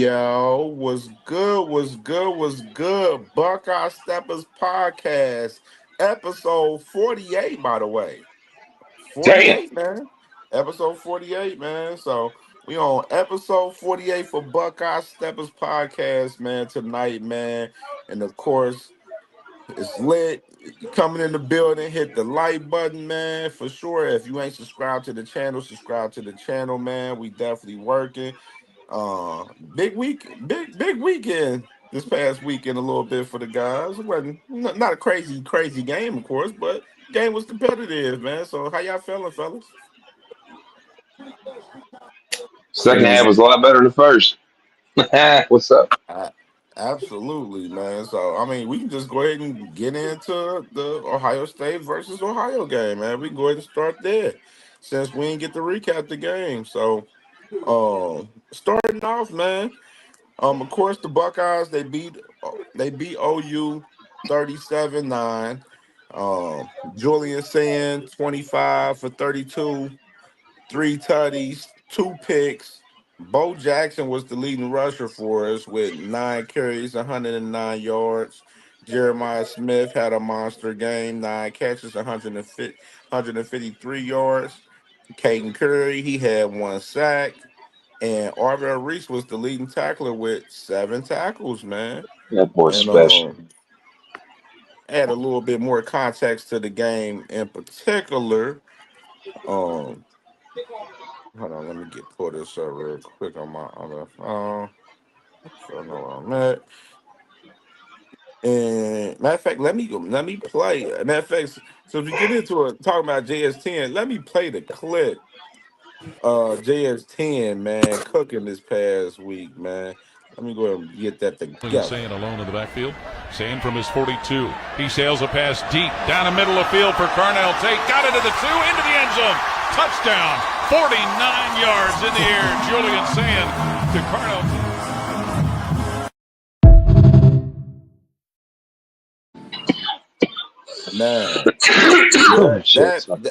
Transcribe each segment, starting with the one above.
Yo, what's good? What's good? What's good? Buckeye Steppers Podcast, episode 48, by the way. Damn. 48, man. Episode 48, man. So we on episode 48 for Buckeye Steppers Podcast, man, tonight, man. And of course, it's lit. Coming in the building, hit the like button, man, for sure. If you ain't subscribed to the channel, subscribe to the channel, man. We definitely working. Big week, big weekend this past weekend a little bit for the guys. It wasn't not a crazy game, of course, but game was competitive, man. So how y'all feeling, fellas? Second half was a lot better than the first. What's up? Uh, Absolutely, man. So I mean, we can just go ahead and get into the Ohio State versus Ohio game, man. We can go ahead and start there since we didn't get to recap the game. So, starting off, man. Of course, the Buckeyes they beat OU 37-9. Julian Sand 25 for 32, three tutties, two picks. Bo Jackson was the leading rusher for us with 9 carries, 109 yards. Jeremiah Smith had a monster game, 9 catches, 153 yards. Caden Curry, he had 1 sack. And Arvell Reese was the leading tackler with 7 tackles, man. That boy And special. add a little bit more context to the game in particular. Um, Hold on, let me get pull this up real quick on my other phone. So I know where I'm at. And matter of fact, let me play. Matter of fact, so if we get into it talking about JS10, let me play the clip. JS10, man, cooking this past week, man. Let me go ahead and get that together. Sand alone in the backfield. Sand from his 42. He sails a pass deep down the middle of the field for Carnell Tate. Got it to the 2, into the end zone. Touchdown. 49 yards in the air. Julian Sand to Carnell Tate. Man,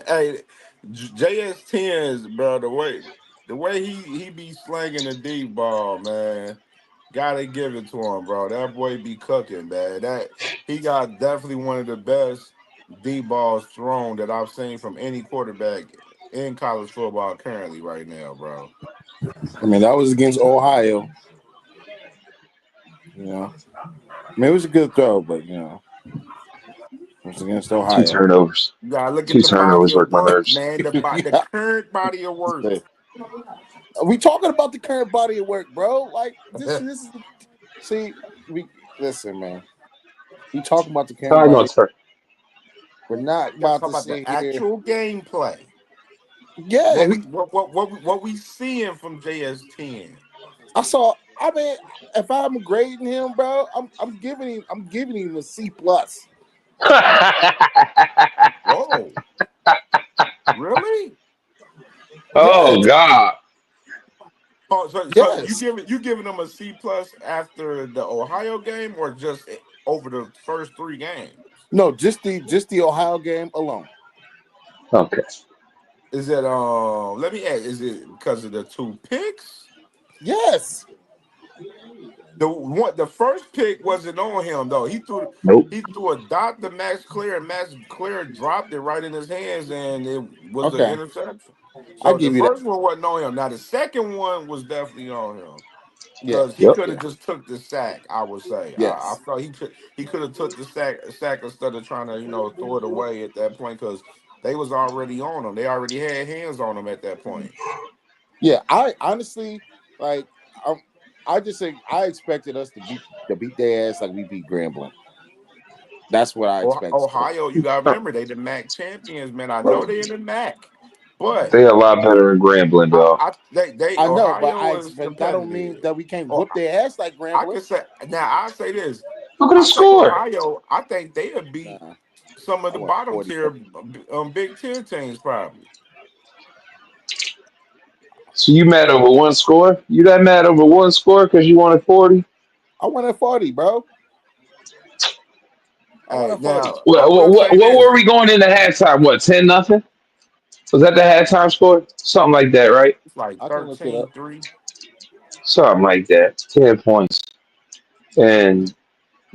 hey, JS10s, bro, the way he be slanging the deep ball, man. Gotta give it to him, bro. That boy be cooking, man. That he got definitely one of the best deep balls thrown that I've seen from any quarterback in college football currently right now, bro. I mean, that was against Ohio. I mean, it was a good throw, but it was against Two Ohio. turnovers. You gotta look Two at the body turnovers of hurt my work, nerves. man. The current body of work. Are we talking about the current body of work, bro? Like this is. Listen, man. We talking about the current Sorry, no, body. it's fair. We're not Talk about to about sit the here. actual gameplay. Yeah, What we seeing from JS10? I mean, if I'm grading him, bro, I'm giving him a C plus. Whoa, really? Oh, Yes. God. Oh, so Yes. you giving them a C plus after the Ohio game, or just over the first 3 games? No, just the Ohio game alone. Okay. Is it Let me ask. Is it because of the 2 picks? Yes. The first pick wasn't on him though. Nope. He threw a dot to Max Clear, and Max Clear dropped it right in his hands, and it was an Okay. interception. I So the give you that. first one wasn't on him. Now the second one was definitely on him. Yeah. Because he Yep. could have just took the sack, I would say. I Yes. thought he could have took the sack instead of trying to throw it away at that point because they was already on him. They already had hands on him at that point. Yeah. I honestly I just think I expected us to beat their ass like we beat Grambling. That's what I expected. Ohio, you gotta remember they the MAC champions, man. I know they in the MAC, but They a lot better than Grambling, though. they I know, but Ohio is that don't mean competitive. that we can't Oh, whoop their ass like I Grambling. could say now. I say this. Look at the I say score. Ohio. I think they would beat Nah, some of I the want bottom 40. tier Big Ten teams probably. So you mad over one score? You that mad over one score because you wanted 40? I wanted 40, bro. I Hey, wanted 40. now I What, will what, say what this. were we going into halftime? What, 10-0? Was that the halftime score? Something like that, right? It's like I can look it up. 13-3. something like that, 10 points, and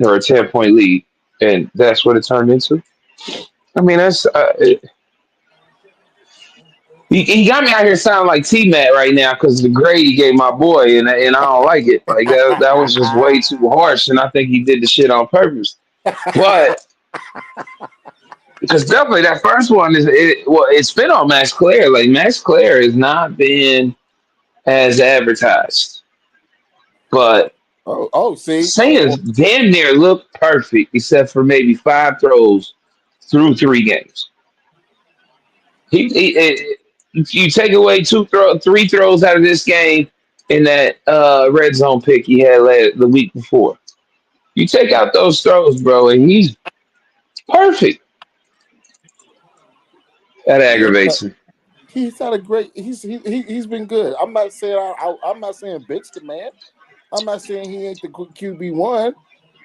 or a 10 point lead, and that's what it turned into. I mean, that's he got me out here sounding like T Matt right now because the grade he gave my boy, and I don't like it. Like that was just way too harsh, and I think he did the shit on purpose. But because definitely that first one it's been on Max Clare. Like Max Clare has not been as advertised, but See, Sayers damn near looked perfect except for maybe 5 throws through 3 games. If you take away 3 throws out of this game in that red zone pick he had the week before, you take out those throws, bro, and he's perfect. That yeah, aggravates me. he's had a great. He's been good. I'm not saying I'm not saying bitch the man. I'm not saying he ain't the QB1.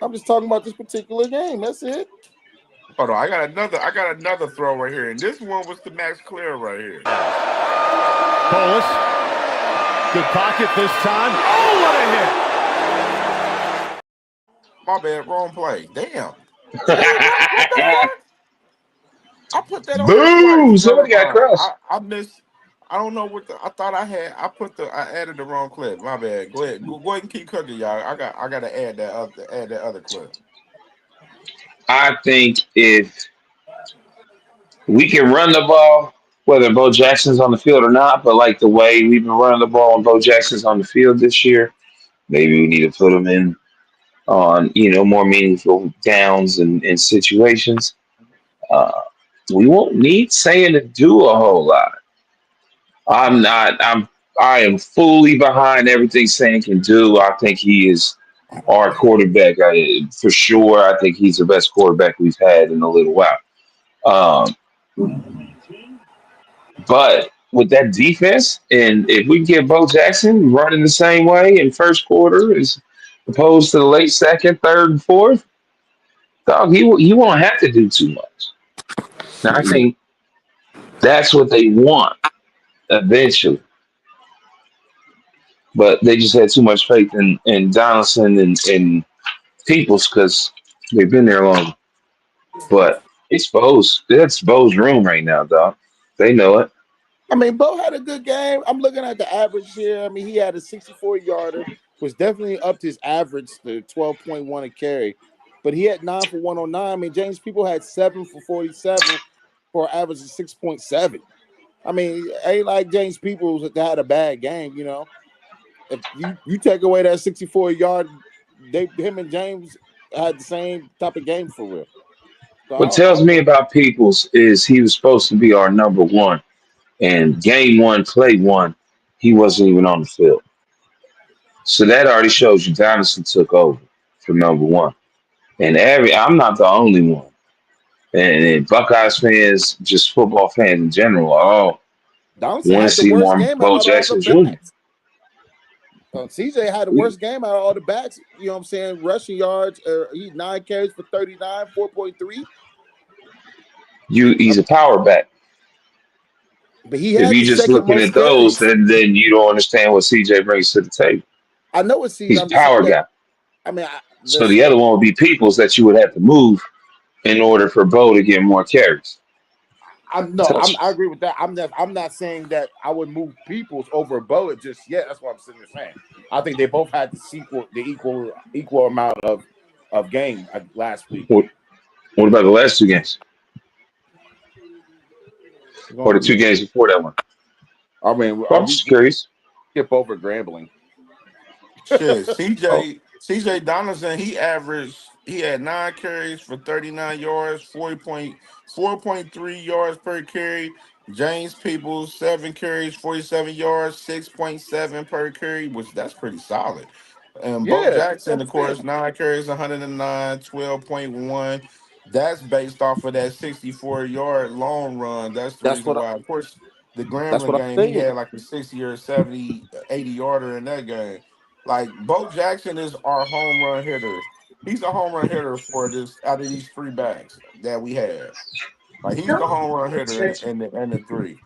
I'm just talking about this particular game. That's it. Hold on, I got another throw right here, and this one was to Max Clear right here. Polis. Good pocket this time. Oh, what a hit! My bad, wrong play. Damn. What the fuck? I put that on there twice. Boo! Never Somebody got mind. crushed. I missed. I don't know what I thought I had. I added the wrong clip. My bad. Go ahead. Go ahead and keep cooking, y'all. I gotta add that other clip. I think if we can run the ball, whether Bo Jackson's on the field or not, but like the way we've been running the ball and Bo Jackson's on the field this year, maybe we need to put him in on more meaningful downs and situations. Uh, we won't need saying to do a whole lot. I'm not. I am fully behind everything Sam can do. I think he is our quarterback. For sure. I think he's the best quarterback we've had in a little while. Um, but with that defense, and if we can get Bo Jackson running the same way in first quarter as opposed to the late second, third, and fourth, dog, he won't have to do too much. Now I think that's what they want eventually, but they just had too much faith in Donaldson and Peoples because they've been there long. But it's Bo's. That's Bo's room right now, dog. They know it. I mean, Bo had a good game. I'm looking at the average here. I mean, he had a 64-yarder, was definitely upped his average to 12.1 a carry. But he had 9 for 109. I mean, James People had 7 for 47 for an average of 6.7. I mean, ain't like James Peoples that had a bad game, you know. If you take away that 64-yard, him and James had the same type of game for real. So What I tells don't me know. about Peoples is he was supposed to be our number one, and game one, play one, he wasn't even on the field. So that already shows you Donaldson took over for number one. And I'm not the only one. And Buckeyes fans, just football fans in general, all Donaldson want to had the see worst more game out Bo of all the Jackson Jr. backs. CJ had the worst game out of all the backs. You know what I'm saying? Rushing yards, he 9 carries for 39, 4.3. He's a power back. But he If had you the just second looking most at those, carries. then you don't understand what CJ brings to the table. I know it's CJ. He's a I'm just saying power that. guy. I mean, So the other one would be Peoples that you would have to move in order for Bo to get more carries. I Touches. agree with that. I'm not saying that I would move Peoples over Boa just yet. That's what I'm sitting there saying. I think they both had the equal amount of game last week. What about the last 2 games or the Going, 2 games before that one? I mean, Well, I'm just curious. skip over Grambling. Shit, Oh, CJ Donaldson, he had 9 carries for 39 yards, 4.3 yards per carry. James Peoples, 7 carries, 47 yards, 6.7 per carry, which that's pretty solid. And Bo Yeah, that's what Jackson, I'm of course, saying. 9 carries, 109, 12.1. That's based off of that 64-yard long run. That's the That's reason what why. Of course, the that's Grambling what I'm game, he saying. had like a 60 or 70, 80 yarder in that game. Like Bo Jackson is our home run hitter. He's a home run hitter for this out of these three backs that we have. Like he's the home run hitter in the three.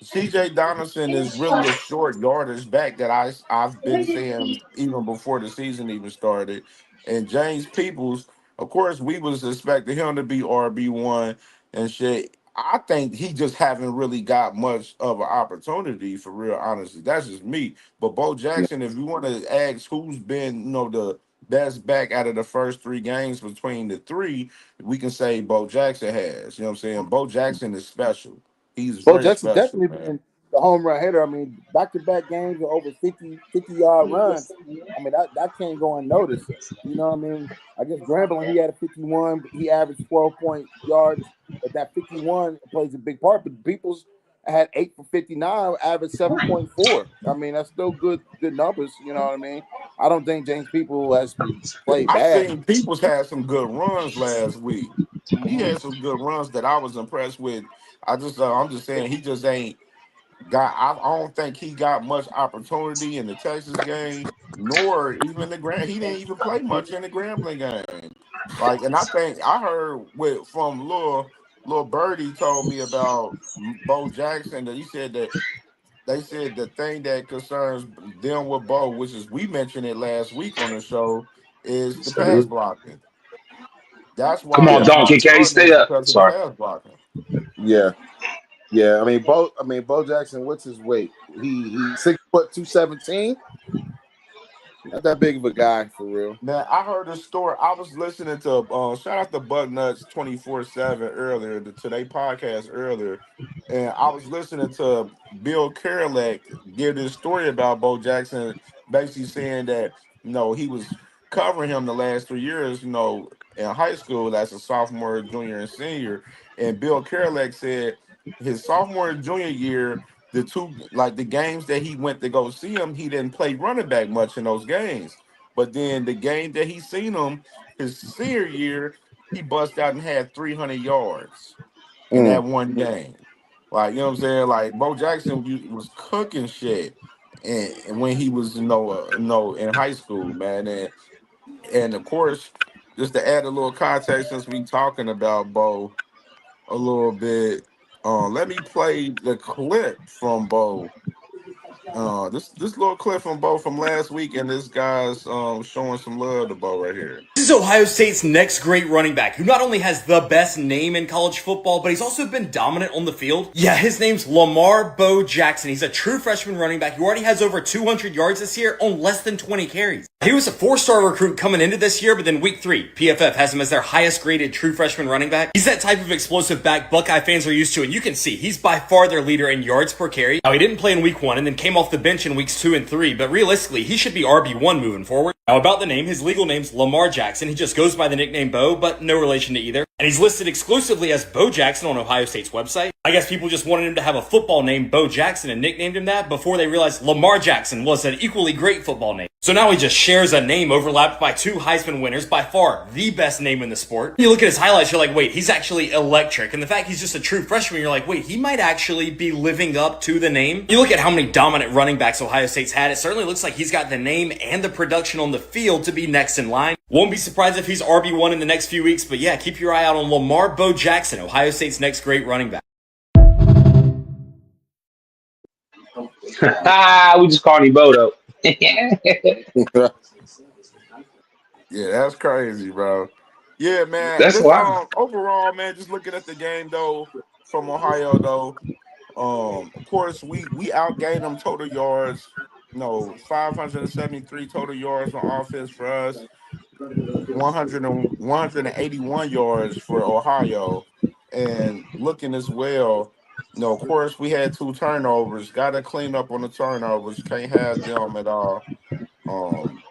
CJ Donaldson is really a short yardage back that I've been saying even before the season even started. And James Peoples, of course, we was expecting him to be RB1 and shit. I think he just haven't really got much of an opportunity for real, honestly. That's just me. But Bo Yeah. Jackson, if you want to ask who's been, the best back out of the first three games between the three, we can say Bo Jackson has. You know what I'm saying? Bo Jackson is special. He's Bo very Jackson special, definitely man. been the home run hitter. I mean, back to back games with over 50-yard runs. I mean, that can't go unnoticed. You know what I mean? I guess Grambling, he had a 51, he averaged 12 point yards, but that 51 plays a big part. But Peoples had 8 for 59, averaged 7.4. I mean, that's still good numbers. You know what I mean? I don't think James People has played I bad. seen Peoples had some good runs last week. He Hmm. had some good runs that I was impressed with. I'm just saying he just ain't got. I don't think he got much opportunity in the Texas game, nor even the Grand. He didn't even play much in the Grambling game. Like, and I think I heard from Lil Birdie told me about Bo Jackson that he said that they said the thing that concerns them with Bo, which is we mentioned it last week on the show, is the pass Hmm. blocking. That's Come why on, Yeah, he's not Donkey K, starting stay is up. because of the Sorry. pass blocking. yeah. Yeah, I mean, Bo Jackson. What's his weight? He's 6 foot 217. Not that big of a guy for real. Man, I heard a story. I was listening to shout out to Buck Nuts 24/7 earlier, the Today podcast earlier, and I was listening to Bill Kerlak give this story about Bo Jackson, basically saying that he was covering him the last 3 years, in high school as a sophomore, junior, and senior. And Bill Kerlak said his sophomore and junior year, the two like the games that he went to go see him, he didn't play running back much in those games. But then the game that he seen him his senior year, he bust out and had 300 yards in Mm. that one game. Like, you know what I'm saying? Like Bo Jackson was cooking shit, and when he was in high school, man, and of course, just to add a little context, since we talking about Bo a little bit, let me play the clip from Bo. This little clip from Bo from last week, and this guy's showing some love to Bo right here. This is Ohio State's next great running back, who not only has the best name in college football, but he's also been dominant on the field. Yeah, his name's Lamar Bo Jackson. He's a true freshman running back who already has over 200 yards this year on less than 20 carries. He was a 4-star recruit coming into this year, but then week 3, PFF has him as their highest graded true freshman running back. He's that type of explosive back Buckeye fans are used to, and you can see he's by far their leader in yards per carry. Now, he didn't play in week 1 and then came off the bench in weeks 2 and 3, but realistically, he should be RB1 moving forward. Now, about the name, his legal name's Lamar Jackson. He just goes by the nickname Bo, but no relation to either. And he's listed exclusively as Bo Jackson on Ohio State's website. I guess people just wanted him to have a football name, Bo Jackson, and nicknamed him that before they realized Lamar Jackson was an equally great football name. So now he just shares a name overlapped by 2 Heisman winners, by far the best name in the sport. You look at his highlights, you're like, wait, he's actually electric. And the fact he's just a true freshman, you're like, wait, he might actually be living up to the name. You look at how many dominant running backs Ohio State's had, it certainly looks like he's got the name and the production on the field to be next in line. Won't be surprised if he's RB1 in the next few weeks, but yeah, keep your eye out on Lamar Bo Jackson, Ohio State's next great running back. We just called him Bodo. Yeah, that's crazy, bro. Yeah, man. That's Just wild. overall, man, just looking at the game though from Ohio though. Of course we outgained them total yards. 573 total yards on offense for us. 181 yards for Ohio. And looking as well, of course we had 2 turnovers. Got to clean up on the turnovers. Can't have them at all. Um,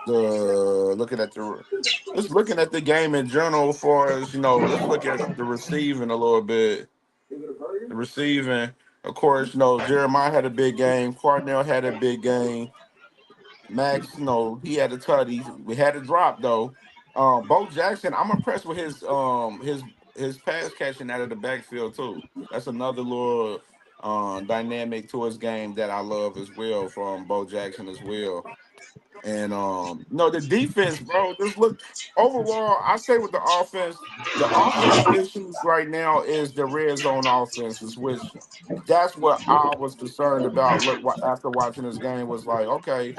the looking at the just looking at the game in general as far as let's look at the receiving a little bit. The receiving, of course, Jeremiah had a big game. Cardinal had a big game. Max, he had a tutty. We had a drop though. Bo Jackson, I'm impressed with his pass catching out of the backfield too. That's another little dynamic to his game that I love as well from Bo Jackson as well. And no, the defense, bro. Just look overall. I say with the offensive issues right now is the red zone offenses, which that's what I was concerned about. Look, after watching this game, was like, okay,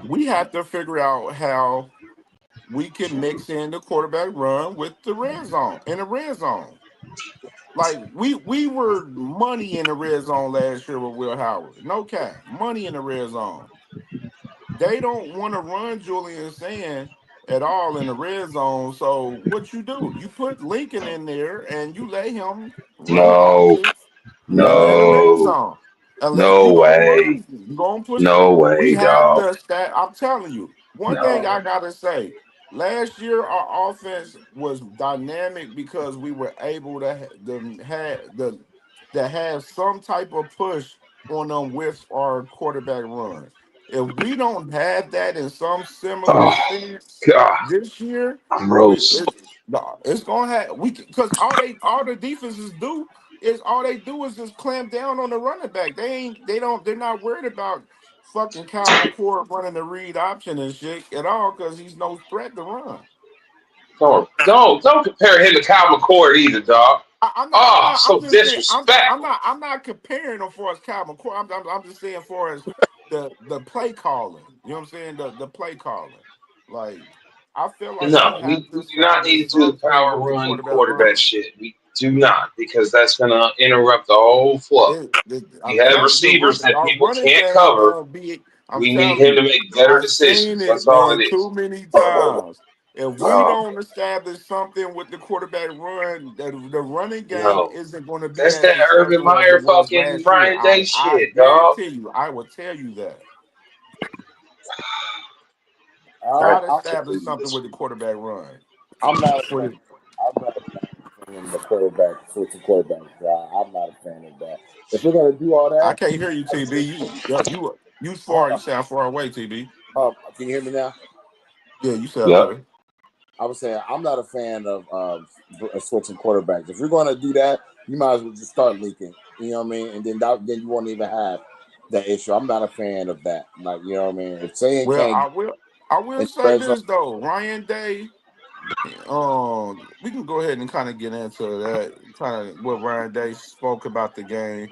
we have to figure out how we can mix in the quarterback run with the red zone in the red zone. Like we were money in the red zone last year with Will Howard. No cap, money in the red zone. They don't want to run Julian Sand at all in the red zone. So what you do? You put Lincoln in there and you let him run No, options in the red no, zone. Unless no you gonna way, run, you gonna push it. no We way, have dog. the stat. I'm telling you, one thing No. I gotta say. Last year, our offense was dynamic because we were able to have some type of push on them with our quarterback run. If we don't have that in some similar Oh sense God, this year, gross. it's gonna have we because all the defenses do is all they do is just clamp down on the running back. They're not worried about fucking Kyle McCord running the read option and shit at all because he's no threat to run. Don't compare him to Kyle McCord either, dog. Oh, I'm so just saying. disrespectful. I'm not comparing them for as Kyle McCoy. I'm just saying for as the play calling. You know what I'm saying? The play calling. Like I feel like we No, have to we do not establish need to do the something power with the run quarterback quarterback run. shit. We do not because that's gonna interrupt the whole flow. We I'm have telling you, receivers that our people running can't game cover. gonna be. I'm We need telling him to you, make better I've seen decisions. it, That's all it man, is. too many times. If we Oh, don't establish something with the quarterback run, the running game no. isn't going to be That's as that Urban successful as it Meyer was fucking last year. Ryan Day I shit, dog. guarantee you. I will tell you that. I Got to establish completely something with the disagree. quarterback run. I'm not a For fan. the, I'm not a fan of the quarterback switching quarterbacks. I'm not a fan of that. If we're gonna do all I that, can't hear you, TB. You far. You hold sound far away, TB. can you hear me now? Yeah, you sound Yep. better. I was saying I'm not a fan of switching quarterbacks. If you're going to do that, you might as well just start leaking. You know what I mean? And then you won't even have that issue. I'm not a fan of that. Like you know what I mean? If saying Well, can't get I will in the say red zone, this though. Ryan Day. We can go ahead and kind of get into that. Kind of what Ryan Day spoke about the game.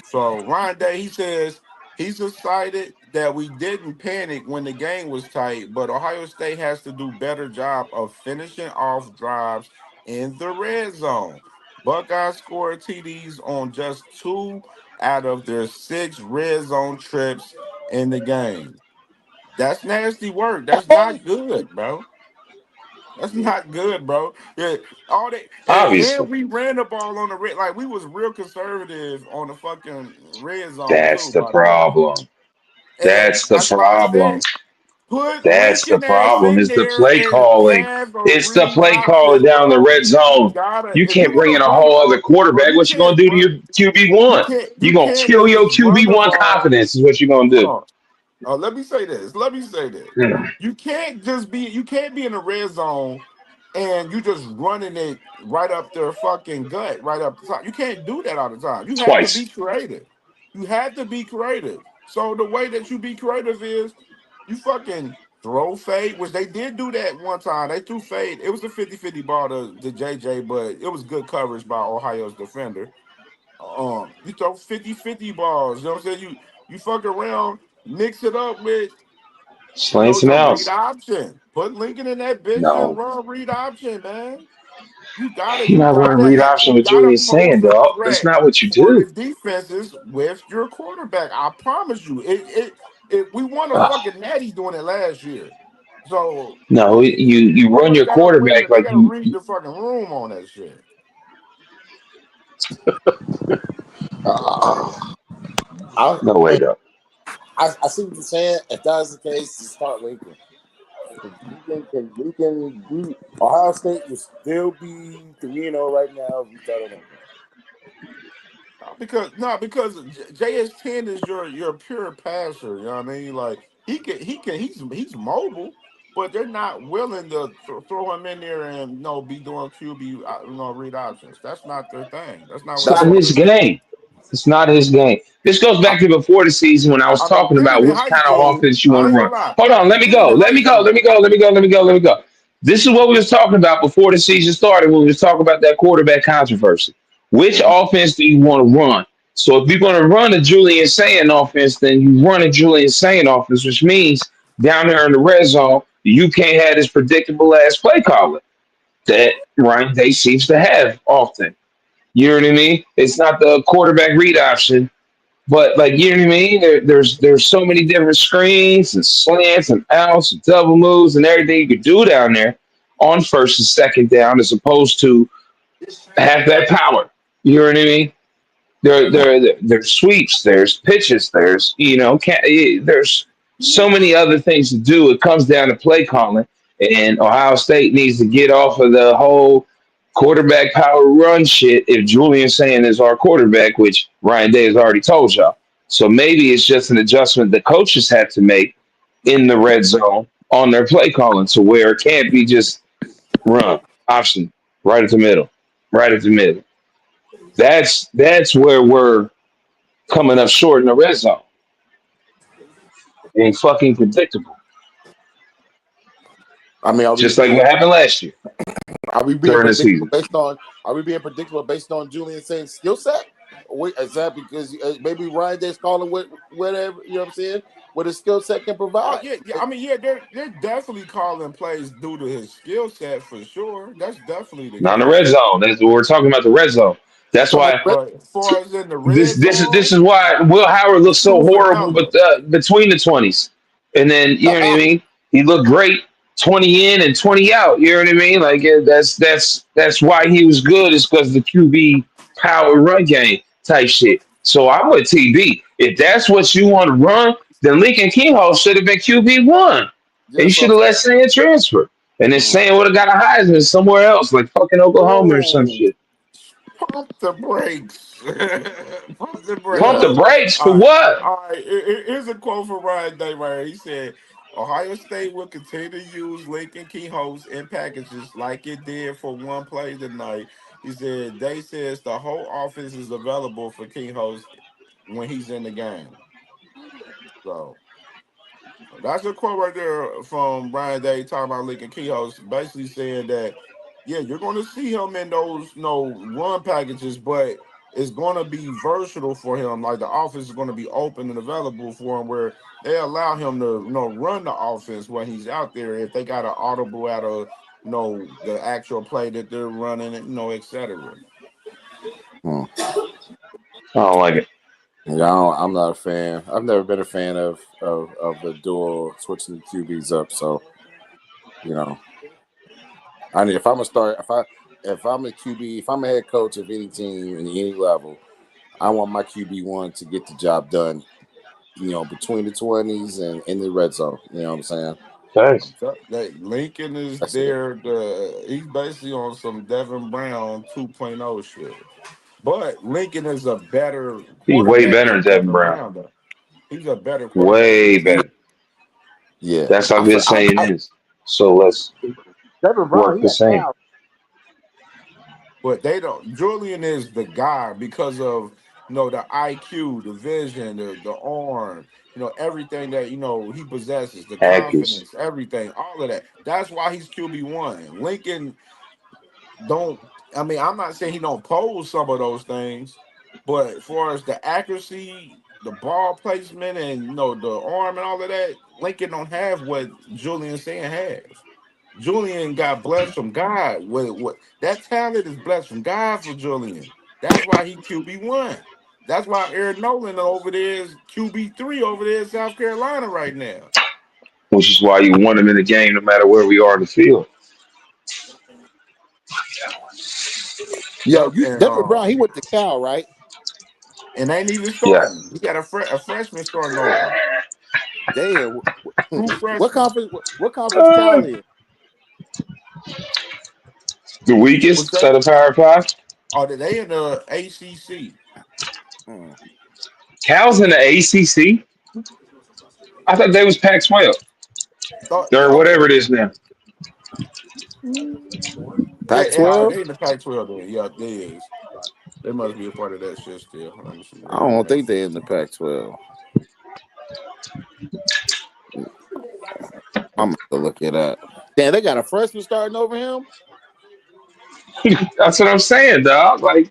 So Ryan Day, he says he's excited that we didn't panic when the game was tight, but Ohio State has to do better job of finishing off drives in the red zone. Buckeyes scored TDs on just 2 out of their 6 red zone trips in the game. That's nasty work. That's not good, bro. That's not good, bro. Yeah, all that, and Obviously. we ran the ball on the red. Like we was real conservative on the fucking red zone That's too. the By the way, problem. and That's the that's why I problem. said put That's the Lincoln ass problem. in Is the there play and calling. have a It's the read play calling option, down the bro. red You zone. gotta You if you can't bring want in to a run the whole other ball, bro. quarterback. You What you gonna can't do to run. your QB one? You You gonna can't kill your just run QB the one ball. confidence. Is what you gonna Hold do. on. Let me say this. Let me say this. Hmm. You can't be in the red zone and you just running it right up their fucking gut, right up the top. You can't do that all the time. You have to be Twice. creative. You have to be creative. So the way that you be creative is you fucking throw fade, which they did do that one time. They threw fade. It was a 50-50 ball to JJ, but it was good coverage by Ohio's defender. You throw 50-50 balls. You know what I'm saying? You fuck around, mix it up with Slant some some read outs. option. Put Lincoln in that bitch and No. run read option, man. You're not running read option You with gotta Julian pose saying, a dog. That's threat not what you for the do. defenses with your quarterback. I promise you. It we won a Ugh. fucking natty doing it last year. So No, you run boys your gotta read quarterback it. They like gotta you. read the fucking room on that shit. I, No way, hey, dog. I see what you're saying. If that's the case, just start Lincoln. Lincoln do Ohio State will still be 3-0 right now if we started Lincoln. Because JS10 is your pure passer. You know what I mean? Like he's mobile, but they're not willing to throw him in there and be doing QB read options. That's not their thing. That's not It's what That's not they what his do. game. It's not his game. This goes I, back to before the season when I was I mean, talking did it about in which high kind of school. offense you want I to ain't run. gonna lie. Hold on, let He me did it go. in Let high me go. Let school. me go. Let me go. Let me go. Let me go. This is what we was talking about before the season started when we was talking about that quarterback controversy. Which Mhm. offense do you want to run? So if you're going to run a Julian Saying offense, then you run a Julian Saying offense, which means down there in the red zone, you can't have this predictable ass play caller that Ryan Day seems to have often. You know what I mean? It's not the quarterback read option, but like you know what I mean. There's so many different screens and slants and outs and double moves and everything you could do down there on first and second down, as opposed to have that power. You know what I mean? There's sweeps, there's pitches, there's there's so many other things to do. It comes down to play calling, and Ohio State needs to get off of the whole quarterback power run shit. If Julian Saying is our quarterback, which Ryan Day has already told y'all, so maybe it's just an adjustment the coaches have to make in the red zone on their play calling to where it can't be just run option right at the middle, right at the middle. That's where we're coming up short in the red zone. Ain't fucking predictable. I mean, Just like what happened last year are we being during the predictable season. based on Julian Saint's skill set? Is that because maybe Ryan Day's calling whatever, you know what I'm saying? What his skill set can Oh provide. yeah, yeah. I mean, yeah, they're definitely calling plays due to his skill set for sure. That's definitely the Not in the red case. zone. That's what we're talking about, the red zone. You That's talking about why the But as far as in the this red this is this zone, is why Will Howard looks it's so proof and horrible, but numbers. between the 20s, and then you know what I red? mean. He looked great 20 in and 20 out. You know what I mean? Like that's why he was good. Is because the QB power run game type shit. So I'm with TB. If that's what you want to run, then Lincoln Keyhole should have been QB1. And you Yes, should I'm have saying. let Sam transfer. And then Mm. Sam would have got a Heisman somewhere else, like fucking Oklahoma or some Ooh, shit. Pump the brakes. Pump the Pump the brakes. yeah. brakes for All right. what? All right. Here's a quote from Ryan Day right here. He said, Ohio State will continue to use Lincoln Keyholes in packages like it did for one play tonight. He said, Day says the whole offense is available for Keyholes when he's in the game. So that's a quote right there from Brian Day talking about Lincoln Keyhouse, basically saying that, yeah, you're going to see him in those run packages, but it's going to be versatile for him. Like the offense is going to be open and available for him, where they allow him to run the offense when he's out there. If they got an audible out of the actual play that they're running, et cetera. Mm. I don't like it. Yeah, I'm not a fan. I've never been a fan of the dual switching the QBs up. So you know, I mean, if I'm a start, if I'm a QB, if I'm a head coach of any team in any level, I want my QB1 to get the job done. Between the 20s and in the red zone. You know what I'm saying? Thanks. That Lincoln is That's it. there. He's basically on some Devin Brown 2.0 shit. But Lincoln is a better He's way quarterback better than than Devin Devin Brown. Brown, though. He's a better quarterback Way than him. better. Yeah. That's how good saying is. So let's Devin Brown, work he the had same. talent. But they don't. Julian is the guy because of the IQ, the vision, the arm, everything that he possesses, the Accuracy. confidence, everything, all of that. That's why he's QB1. Lincoln don't. I mean, I'm not saying he don't pose some of those things, but as far as the accuracy, the ball placement, and the arm and all of that, Lincoln don't have what Julian saying has. Julian got blessed from God. What that talent is blessed from God for Julian. That's why he QB1. That's why Aaron Nolan over there is QB3 over there in South Carolina right now. Which is why you want him in the game no matter where we are in the field. Yeah, Yep, Devin Brown, he went to Cal, right? and ain't even Yeah. starting. He got a freshman starting over him. Damn. True What freshman. conference? What conference Uh, Cal in? the What's weakest that? out of Power Five. Oh, they in the ACC. Hmm. Cal's in the ACC. I thought they was Pac-12 or Oh, whatever it is now. they Pac-12. in the Pac-12 then. Yeah, they is. They must be a part of that shit still. Let me see. I don't think they're in the Pac-12. I'm gonna look it up. Damn, they got a freshman starting over him. That's what I'm saying, dog. Like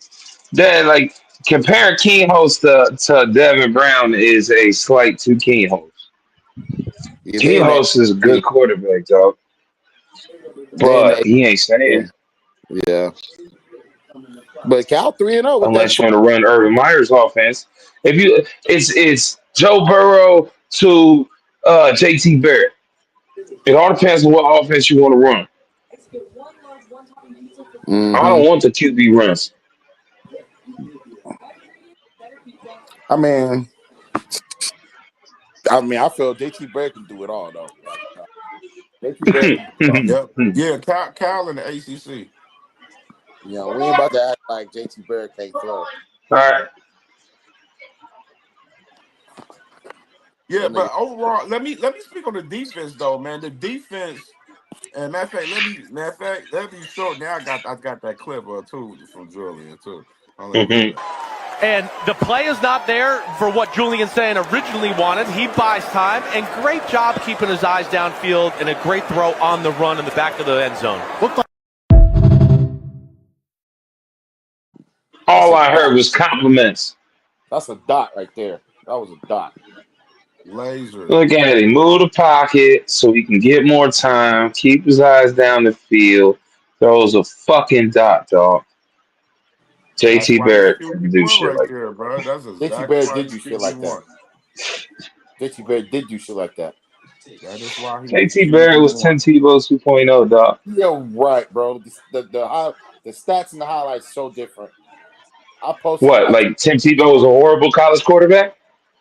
that, like comparing King Host to Devin Brown is a slight to King Host. Yeah, they King in the Host is a good ACC. quarterback, dog, They in but the he ain't ACC. saying Yeah, but Cal 3-0 with that. unless you want to run Urban Meyer's offense. If you, it's Joe Burrow to JT Barrett. It all depends on what offense you want to run. I Mm-hmm. don't want the QB runs. I mean, I feel JT Barrett can do it all though. Like JT Barrett can do it all. Yep. Yeah, Cal in the ACC. You know, we ain't about to act like JT Barrett can't throw. All right. Yeah, That nigga. but overall, let me speak on the defense though, man. The defense, and matter of fact, let me show. Now I got that clip too from Julian too. Let me do Mm-hmm. that. And the play is not there for what Julian Sand originally wanted. He buys time, and great job keeping his eyes downfield, and a great throw on the run in the back of the end zone. All That's a I heard dot. was compliments. That's a dot right there. That was a dot. Laser. Look at him. Move the pocket so he can get more time. Keep his eyes down the field. Throws a fucking dot, dog. That's JT why he Barrett can do QB1 shit right like there, bro. That's JT exactly Barrett why did he's do shit like that. QB1. JT Barrett did do shit like that. That is why that. he's JT Barrett was QB1. 10 Tebow 2.0, dog. You're right, bro. The stats and the highlights so different. I posted. What, like Tim Tebow was a horrible college quarterback?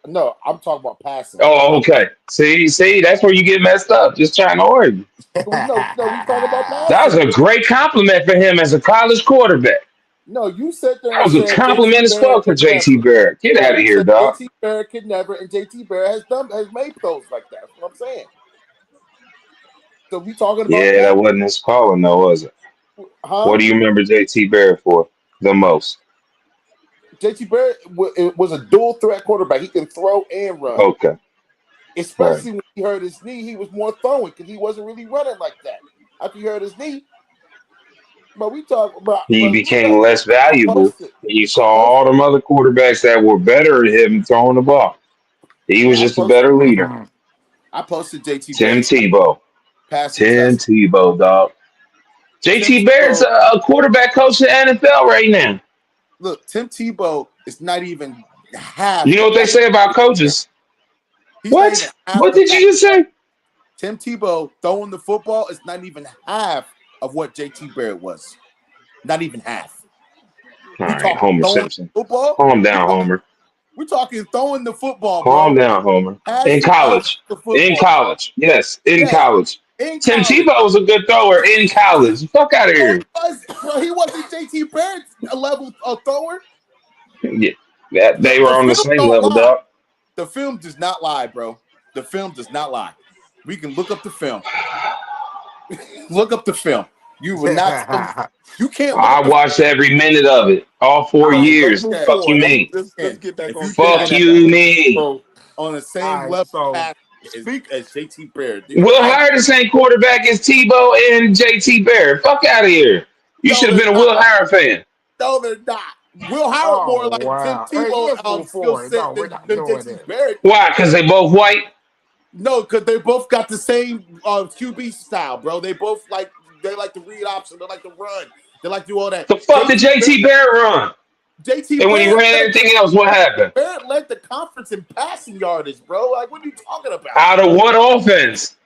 No, I'm talking about passing. Oh, okay. See, that's where you get messed up. Just trying to argue. No, we talk about That was passing. a great compliment for him as a college quarterback. No, you sat there That and was a said JT compliment as Barrett fuck for could JT never. Barrett. Get No, out of you here, said dog. JT Barrett could never, and JT Barrett has made throws like that. That's what I'm saying. So we talking about Yeah, that that, wasn't his calling, though, was it? What huh? do you remember JT Barrett for the most? JT Barrett it was a dual threat quarterback. He can throw and run. Okay, right. Especially when he hurt his knee, he was more throwing because he wasn't really running like that. After he hurt his knee, but we talk about. He But became look, less I valuable. posted. And you I saw all posted. them other quarterbacks that were better at him throwing the ball. He was Yeah, just a better leader. I posted JT Tim Barrett's Tebow. passing Tim test. Tebow, dog. Tim JT Barrett's Tebow. a quarterback coach in the NFL right now. Look, Tim Tebow is not even half You know the what they say about passing. coaches? He's not even What? half What the did you pass. just say? Tim Tebow throwing the football is not even half of what JT Barrett was. Not even half. All We right, talking Homer throwing the Simpson. football. Calm We down, talking Homer. we talking throwing the football, Calm bro. down, Homer. In Passing off college. the In football. college. Yes, in Yes, college. in Tim college. Tebow was a good thrower in college. Fuck out of No, here. he wasn't JT Barrett's level of thrower. Yeah, that they were The on the film same don't level, lie. dog. The film does not lie, bro. The film does not lie. We can look up the film. Look up the film. You would not tell me. You can't look I up the film. watched every minute of it, all All 4 right, let's years. move Okay. Fuck you, forward. mean? Let's get back If on you thinking Fuck track, that you, though. mean? bro on the All same right, level so pass speak. as JT Barrett, Will Hire the same quarterback as Tebow and JT Barrett. Fuck out of here. You no, should have they're been a not. Will Hire fan. No, they're not. Will Howard more Oh like Tim wow! Hey, Tebow let's move skill forward. set No, we're not than doing JT this. Barrett. Why? Because they both white? No, because they both got the same QB style, bro. They both they like to read option. They like to run. They like to do all that. The fuck did JT Barrett run? And when he ran everything else, what happened? Barrett led the conference in passing yardage, bro. Like, what are you talking about? Out of what offense?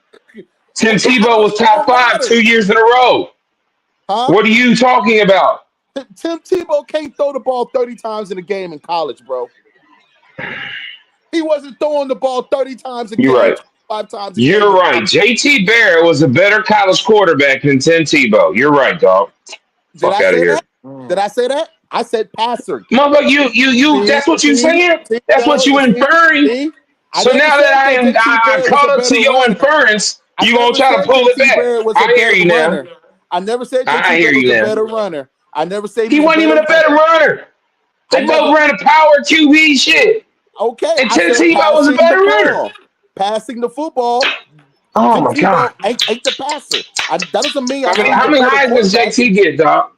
Tim Tebow was It top don't 5 matter, 2 years in a row. huh? What are you talking about? Tim Tebow can't throw the ball 30 times in a game in college, bro. He wasn't throwing the ball 30 times a You're game, right. 25 times a game You're in right. college. JT Barrett was a better college quarterback than Tim Tebow. You're right, dog. Did Fuck I out of say that? here. Did I say that? I said passer. Motherfucker, you, See, that's what you see, saying? see, That's what yo, you see, inferring? see. I So never now that said that JT I Barrett was caught a up to better your runner. inference, I you gonna never try to said pull it JT back. Barrett was a I hear better you now. runner. I never said I JT hear Barrett you was a now. better runner. I never said He he was a wasn't even better a better runner. runner. They both ran a power QB shit. Okay, And I Tim said Tebow was a passing the better runner. ball. Passing the football. Oh Tim my God. Tebow ain't the passer. That doesn't mean I How said many he's how a many better Heisman's quarterback. JT get, dog?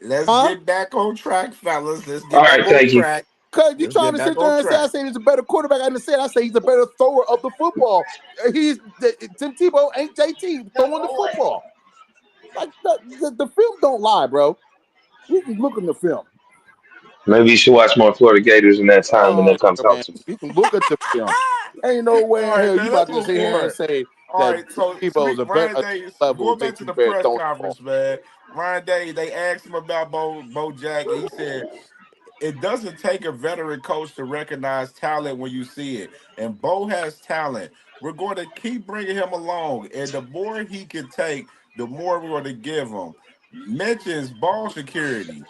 Let's Huh? get back on track, fellas. Let's All get back right, on thank you. track. Cause you Let's trying get to back sit on there and say I track. say he's a better quarterback. I understand. I say he's a better thrower of the football. Tim Tebow ain't JT throwing the football. Like the film don't lie, bro. You can look in the film. Maybe you should watch more Florida Gators in that time and Oh then come talk man, to me. you can look at the film. Ain't no way All in right, hell you man. Let's about to move sit here and forward. say All that right. Tim So Tebow is speak a better Ryan Day level of going back to JT the Barrett press throwing the ball. conference, man. Ryan Day, they asked him about Bo Jack, and he said it doesn't take a veteran coach to recognize talent when you see it. And Bo has talent. We're going to keep bringing him along. And the more he can take, the more we're going to give him. Mentions ball security,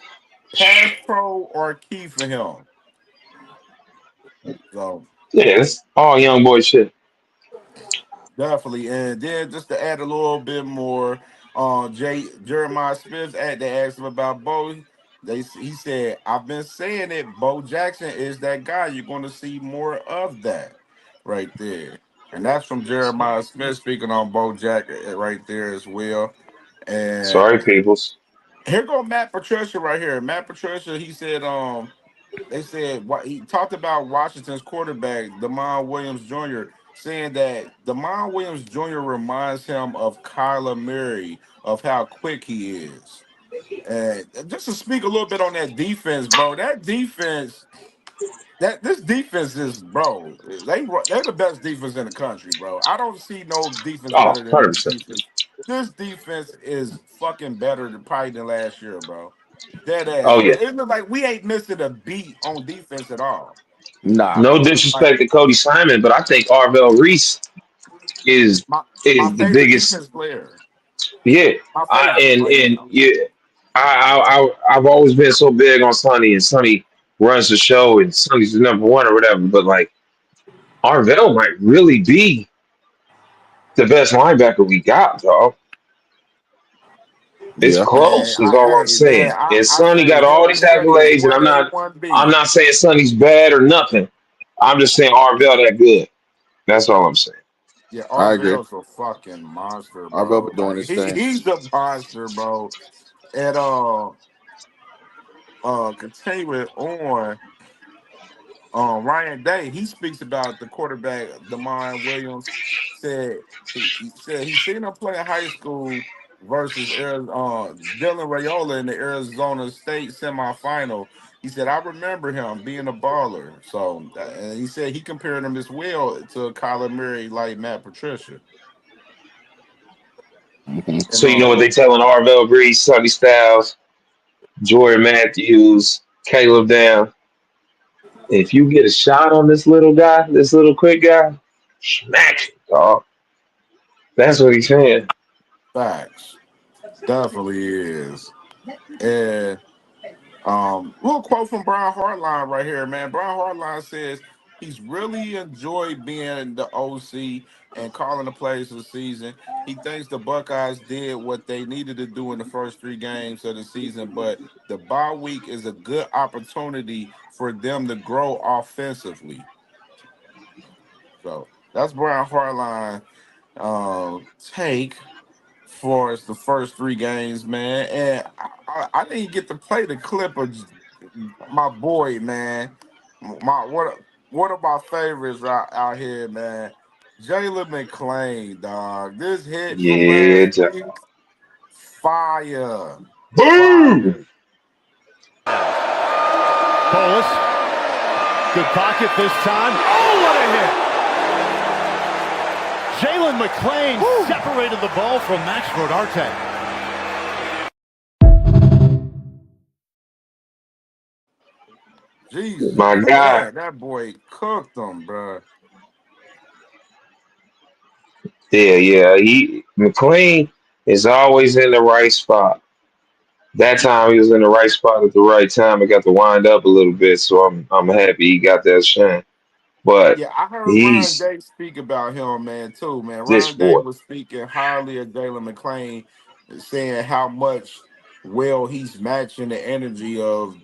pass pro are key for him. So Yeah, it's all young boy shit. definitely. And then just to add a little bit more, Jeremiah Smith they asked him about Bo. He said, I've been saying it, Bo Jackson is that guy. You're gonna see more of that right there. And that's from Jeremiah Smith speaking on Bo Jackson right there as well. And Sorry, peoples. here go Matt Patricia right here. Matt Patricia, he said, they said what he talked about Washington's quarterback, Damon Williams Jr., saying that Damon Williams Jr. reminds him of Kyler Murray of how quick he is. And just to speak a little bit on that defense, bro, that defense, that this defense is, bro, they're the best defense in the country, bro. I don't see no defense Oh, better than this 100%. defense. This defense is fucking better than probably than last year, bro. Dead ass. Oh, yeah. It looks like we ain't missing a beat on defense at all. Nah, No bro. Like disrespect to Cody Simon, but I think Arvell Reese is my is the favorite biggest. defense player. Yeah, My I favorite right and now. yeah, I've always been so big on Sonny, and Sonny runs the show, and Sonny's the number one or whatever. But like Arvell might really be the best linebacker we got, dog. It's Yeah. Man, close, is all I'm saying. And I Sonny say got all him these and Sonny is accolades, and one I'm A, not one I'm B. not saying Sonny's bad or nothing. I'm just saying Arvell that good. That's all I'm saying. Yeah, I agree. Arvell's a fucking monster, Arvell bro. been doing Like his thing. he's a monster, bro. And continuing on, Ryan Day, he speaks about the quarterback, Damon Williams. Said he said he seen him play in high school versus Dylan Rayola in the Arizona State semifinal. He said, I remember him being a baller. So and he said he compared him as well to Kyler Murray, like Matt Patricia. Hmm. And So you know what they telling Arvell Reese, Sonny Styles, Jordan Matthews, Caleb Down. If you get a shot on this little guy, this little quick guy, smack him, dog. That's what he's saying. facts. Definitely is. And little quote from Brian Hartline right here, man. Brian Hartline says he's really enjoyed being the OC and calling the plays of the season. He thinks the Buckeyes did what they needed to do in the first three games of the season, but the bye week is a good opportunity for them to grow offensively. So that's Brian Hartline take for us the first three games, man. And I didn't get to play the clip of my boy, man. My one of my favorites out here, man. Jalen McClain, dog. This hit from Yeah, last week, fire, boom. fire. Bolus, good pocket this time. Oh, what a hit! Jalen McClain separated the ball from Max Rodarte. Jesus, My guy. man, that boy cooked them, bro. Yeah. He McLean is always in the right spot. That time he was in the right spot at the right time. It got to wind up a little bit, so I'm happy he got that shine. But Yeah, I heard Ryan he's Day speak about him, man, too, man. this Ryan Day boy. was speaking highly of Jalen McClain, saying how much well he's matching the energy of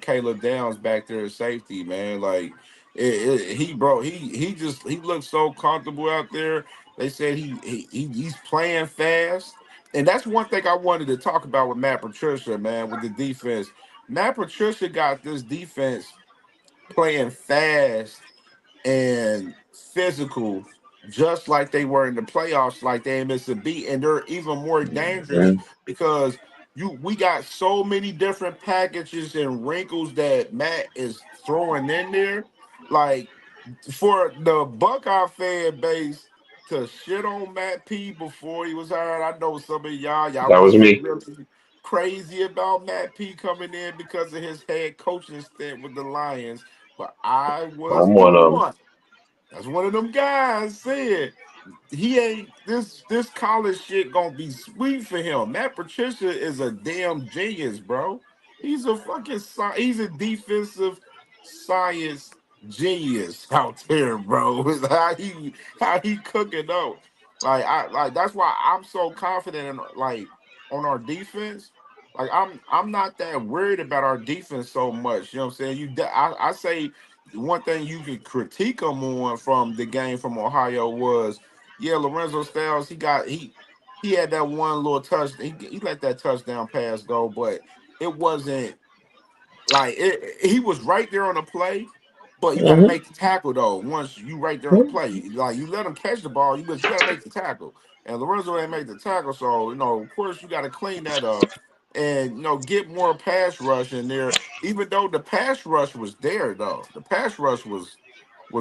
Caleb Downs back there at safety, man. Like he bro, he looks so comfortable out there. They said he's playing fast, and that's one thing I wanted to talk about with Matt Patricia, man, with the defense. Matt Patricia got this defense playing fast and physical, just like they were in the playoffs, like they missed a beat, and they're even more dangerous Mhm. because we got so many different packages and wrinkles that Matt is throwing in there. Like for the Buckeye fan base to shit on Matt P before he was hired, I know some of y'all That was wasn't me. really crazy about Matt P coming in because of his head coaching stint with the Lions, but I was I'm the one of them. one. That's one of them guys said he ain't this college shit gonna be sweet for him. Matt Patricia is a damn genius, bro. He's a fucking he's a defensive science genius out there, bro. With how he cooking up. Like that's why I'm so confident in like on our defense. Like I'm not that worried about our defense so much. You know what I'm saying? I say one thing you could critique them on from the game from Ohio was, yeah, Lorenzo Styles, he had that one little touch. He let that touchdown pass go, but it wasn't like he was right there on the play, but you got to Mhm. make the tackle though. Once you right there on the play, like you let him catch the ball, but you got to make the tackle. And Lorenzo ain't make the tackle, so of course you got to clean that up and get more pass rush in there. Even though the pass rush was there, though the pass rush was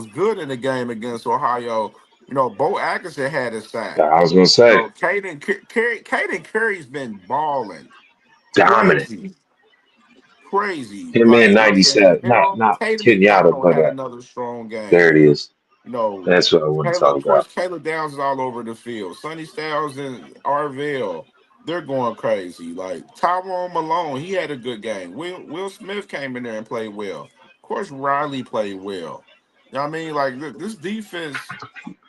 good in the game against Ohio. Bo Atkinson had his sack. I was gonna say Caden Curry's been balling dominant. crazy. Crazy. Him Like, in you know what I'm saying? '97, not Tatum Kenyatta, McDonald but had another strong there game. it is. You know, That's what I want to Taylor, talk of about. course, Caleb Downs is all over the field. Sonny Styles and Arvell, they're going crazy. Like Tyrone Malone, he had a good game. Will Smith came in there and played well. Of course, Riley played well. You know what I mean? Like this defense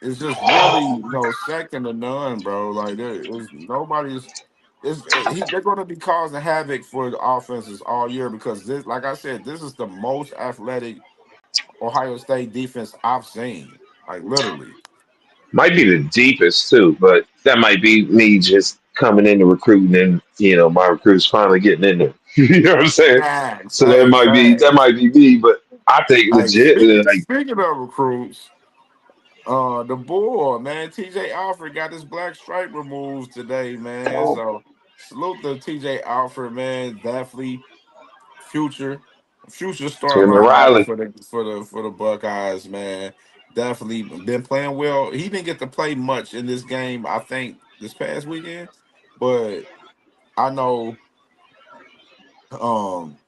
is just really, second to none, bro. Like there is nobody's. They're going to be causing havoc for the offenses all year because this, like I said, this is the most athletic Ohio State defense I've seen. Like literally. Might be the deepest too, but that might be me just coming into recruiting and my recruits finally getting in there. You know what I'm saying? Facts, So that facts, might be that facts. might be me, but I think Like legit like speaking of recruits, the boy, man, TJ Alford got his black stripe removed today, man. oh, So salute to TJ Alford, man. Definitely future starting Tim and linebacker Riley. for the Buckeyes, man. Definitely been playing well. He didn't get to play much in this game, I think, this past weekend, but I know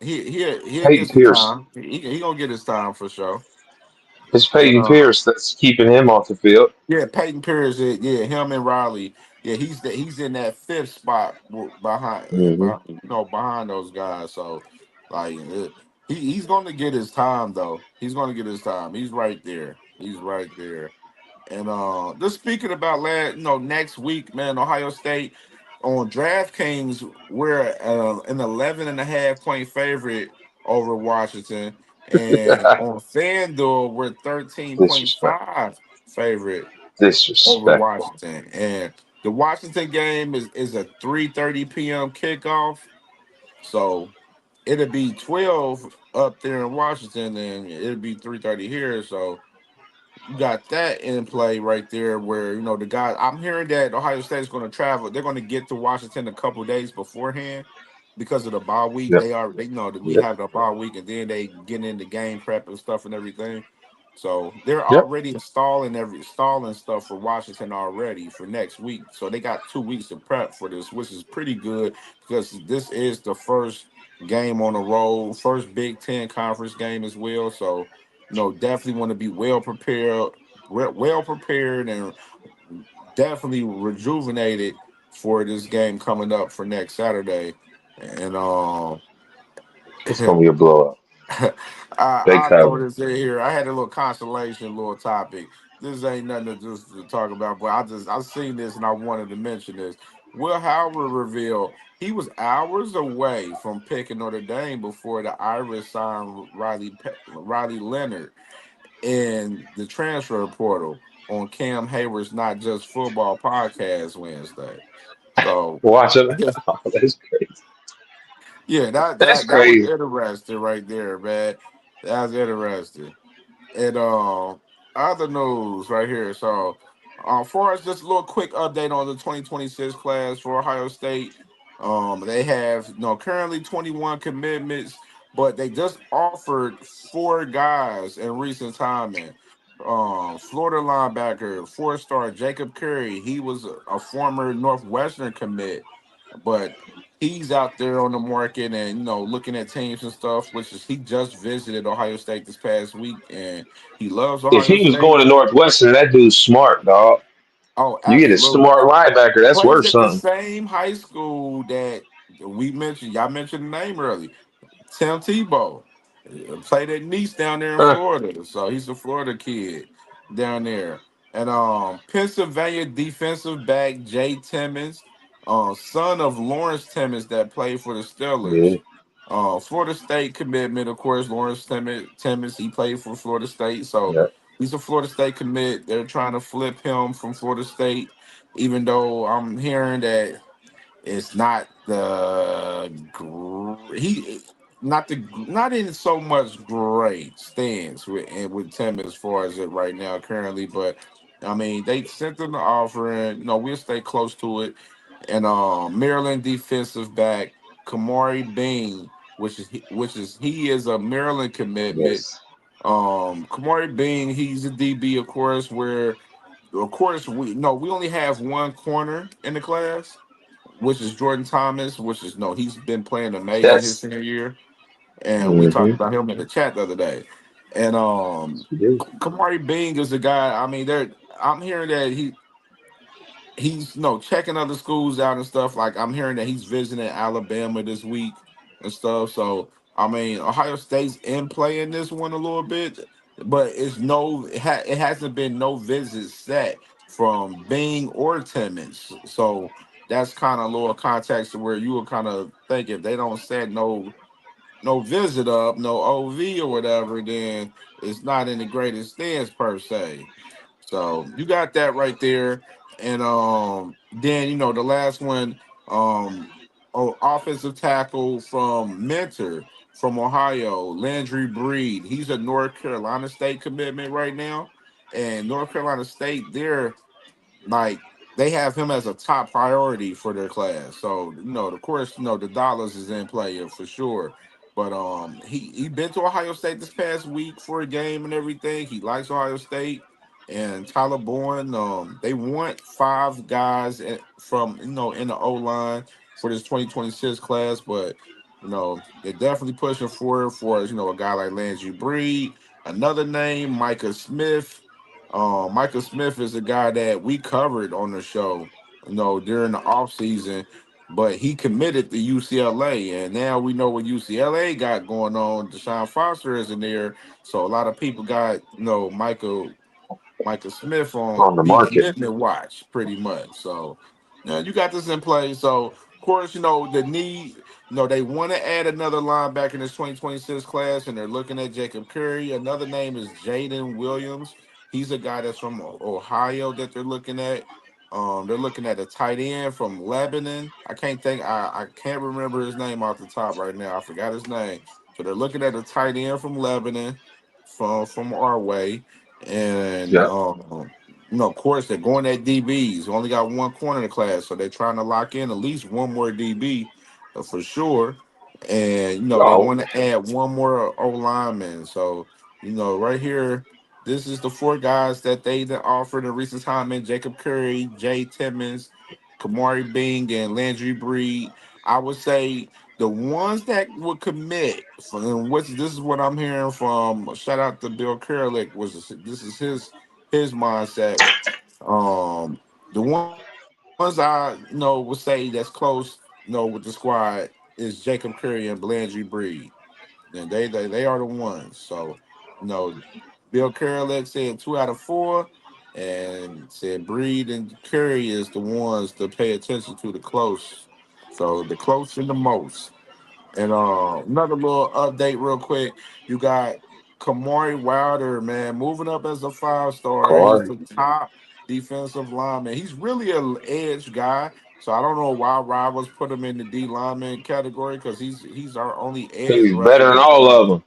he'll Peyton get some Pierce. time. He gonna get his time for sure. It's And Peyton Pierce that's keeping him off the field. yeah, Peyton Pierce, yeah, him and Riley, yeah, he's in that fifth spot Hmm behind those guys. So like he's going to get his time though. He's going to get his time. He's right there. He's right there. And just speaking about next week, man, Ohio State on DraftKings, we're an 11.5 point favorite over Washington. And on FanDuel, we're Disrespect. 13.5 favorite over Disrespectful. Washington. And the Washington game is a 3:30 p.m. kickoff. So it'll be 12 up there in Washington and it'll be 3:30 here. So you got that in play right there where the guys I'm hearing that Ohio State is going to travel. They're going to get to Washington a couple days beforehand because of the bye week. Yep. They know that we Yep. have the bye week and then they get into game prep and stuff and everything. So they're Yep. already installing stuff for Washington already for next week. So they got 2 weeks to prep for this, which is pretty good because this is the first game on the road, first Big Ten conference game as well. So definitely want to be well prepared, and definitely rejuvenated for this game coming up for next Saturday. And It's gonna be a blowout. Big I'll throw time. this in here. I had a little consolation, little topic. This ain't nothing to just to talk about, but I seen this and I wanted to mention this. Will Howard revealed he was hours away from picking Notre Dame before the Irish signed Riley Leonard in the transfer portal on Cam Hayward's Not Just Football podcast Wednesday. So Watch it. Oh, that's crazy. yeah, That's that was crazy. interesting right there, man. That was interesting. And other news right here. So, for us, just a little quick update on the 2026 class for Ohio State. They have currently 21 commitments, but they just offered four guys in recent timing. Florida linebacker, four-star Jacob Curry. He was a former Northwestern commit, but he's out there on the market and looking at teams and stuff. Which is he just visited Ohio State this past week and he loves If Ohio he was State. going to Northwestern, that dude's smart, dog. Oh, You get a absolutely. smart linebacker, that's Plays worth at the something. same high school that we mentioned. Y'all mentioned the name early. Tim Tebow played at Nice down there in Huh. Florida. So he's a Florida kid down there. And Pennsylvania defensive back Jay Timmons, son of Lawrence Timmons that played for the Yeah, Steelers. Florida State commitment, of course, Lawrence Timmons, he played for Florida State. So yeah. he's a Florida State commit. They're trying to flip him from Florida State, even though I'm hearing that it's not he not in so much great stance with Tim as far as it right now currently, but I mean they sent them the offer and we'll stay close to it. And Maryland defensive back Kamari Bean, which is he is a Maryland commitment. Yes. Kamari Bean, he's a DB, of course. Where of course we only have one corner in the class, which is Jordan Thomas, which is no, he's been playing amazing his That's senior year, and we talked mm-hmm. about him in the chat the other day. And Kamari Bing is a guy. I mean, I'm hearing that he's checking other schools out and stuff. Like I'm hearing that he's visiting Alabama this week and stuff. So I mean, Ohio State's in play in this one a little bit, but it hasn't been no visits set from Bing or Timmons. So that's kind of a little context to where you will kind of think if they don't set no visit up, no OV or whatever, then it's not in the greatest stance per se. So you got that right there. And then the last one, um offensive tackle from Mentor from Ohio, Landry Breed. He's a North Carolina State commitment right now. And North Carolina State, like they have him as a top priority for their class. So of course, the dollars is in play for sure. But he been to Ohio State this past week for a game and everything. He likes Ohio State and Tyler Bourne. They want five guys from in the O line for this 2026 class, but they're definitely pushing for a guy like Landry Breed. Another name, Micah Smith. Michael Smith is a guy that we covered on the show, during the off season, but he committed to UCLA, and now we know what UCLA got going on. Deshaun Foster isn't there, so a lot of people got Michael Smith on On the market. decommitment watch, pretty much. So, you got this in place. So, of course, the need. They want to add another linebacker in this 2026 class, and they're looking at Jacob Curry. Another name is Jaden Williams. He's a guy that's from Ohio that they're looking at. They're looking at a tight end from Lebanon. I can't remember his name off the top right now. I forgot his name. So they're looking at a tight end from Lebanon, from our way. And Yeah. of course, they're going at DBs. We only got one corner in the class, so they're trying to lock in at least one more DB for sure. And they Oh, want to add one more O lineman. So right here, this is the four guys that offered in recent time: in Jacob Curry, Jay Timmons, Kamari Bing, and Landry Breed. I would say the ones that would commit, from which this is what I'm hearing from. Shout out to Bill Kurelic. This is his mindset. The ones I would say that's close, with the squad is Jacob Curry and Landry Breed. And they are the ones. So, you know, Bill Kurelic said 2 out of 4, and said Breed and Curry is the ones to pay attention to the close. So the close and the most. And another little update, real quick. You got Kamari Wilder, man, moving up as a 5 star. He's Car. the top defensive lineman. He's really an edge guy. So I don't know why rivals put him in the D lineman category because he's our only edge He's rusher better than we all got. of them.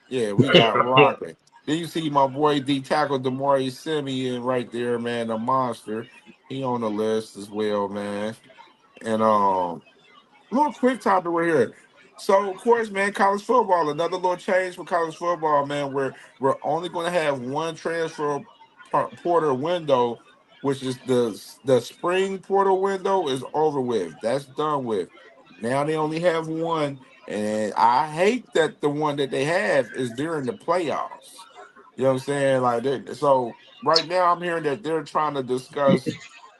Yeah, we got rocking. Then you see my boy D tackle Demari Simeon right there, man, a monster. He on the list as well, man. And little quick topic right here. So of course, man, college football, another little change for college football, man, where we're only going to have one transfer portal window, which is the spring portal window is over with. That's done with. Now they only have one, and I hate that the one that they have is during the playoffs. You know what I'm saying? So right now I'm hearing that they're trying to discuss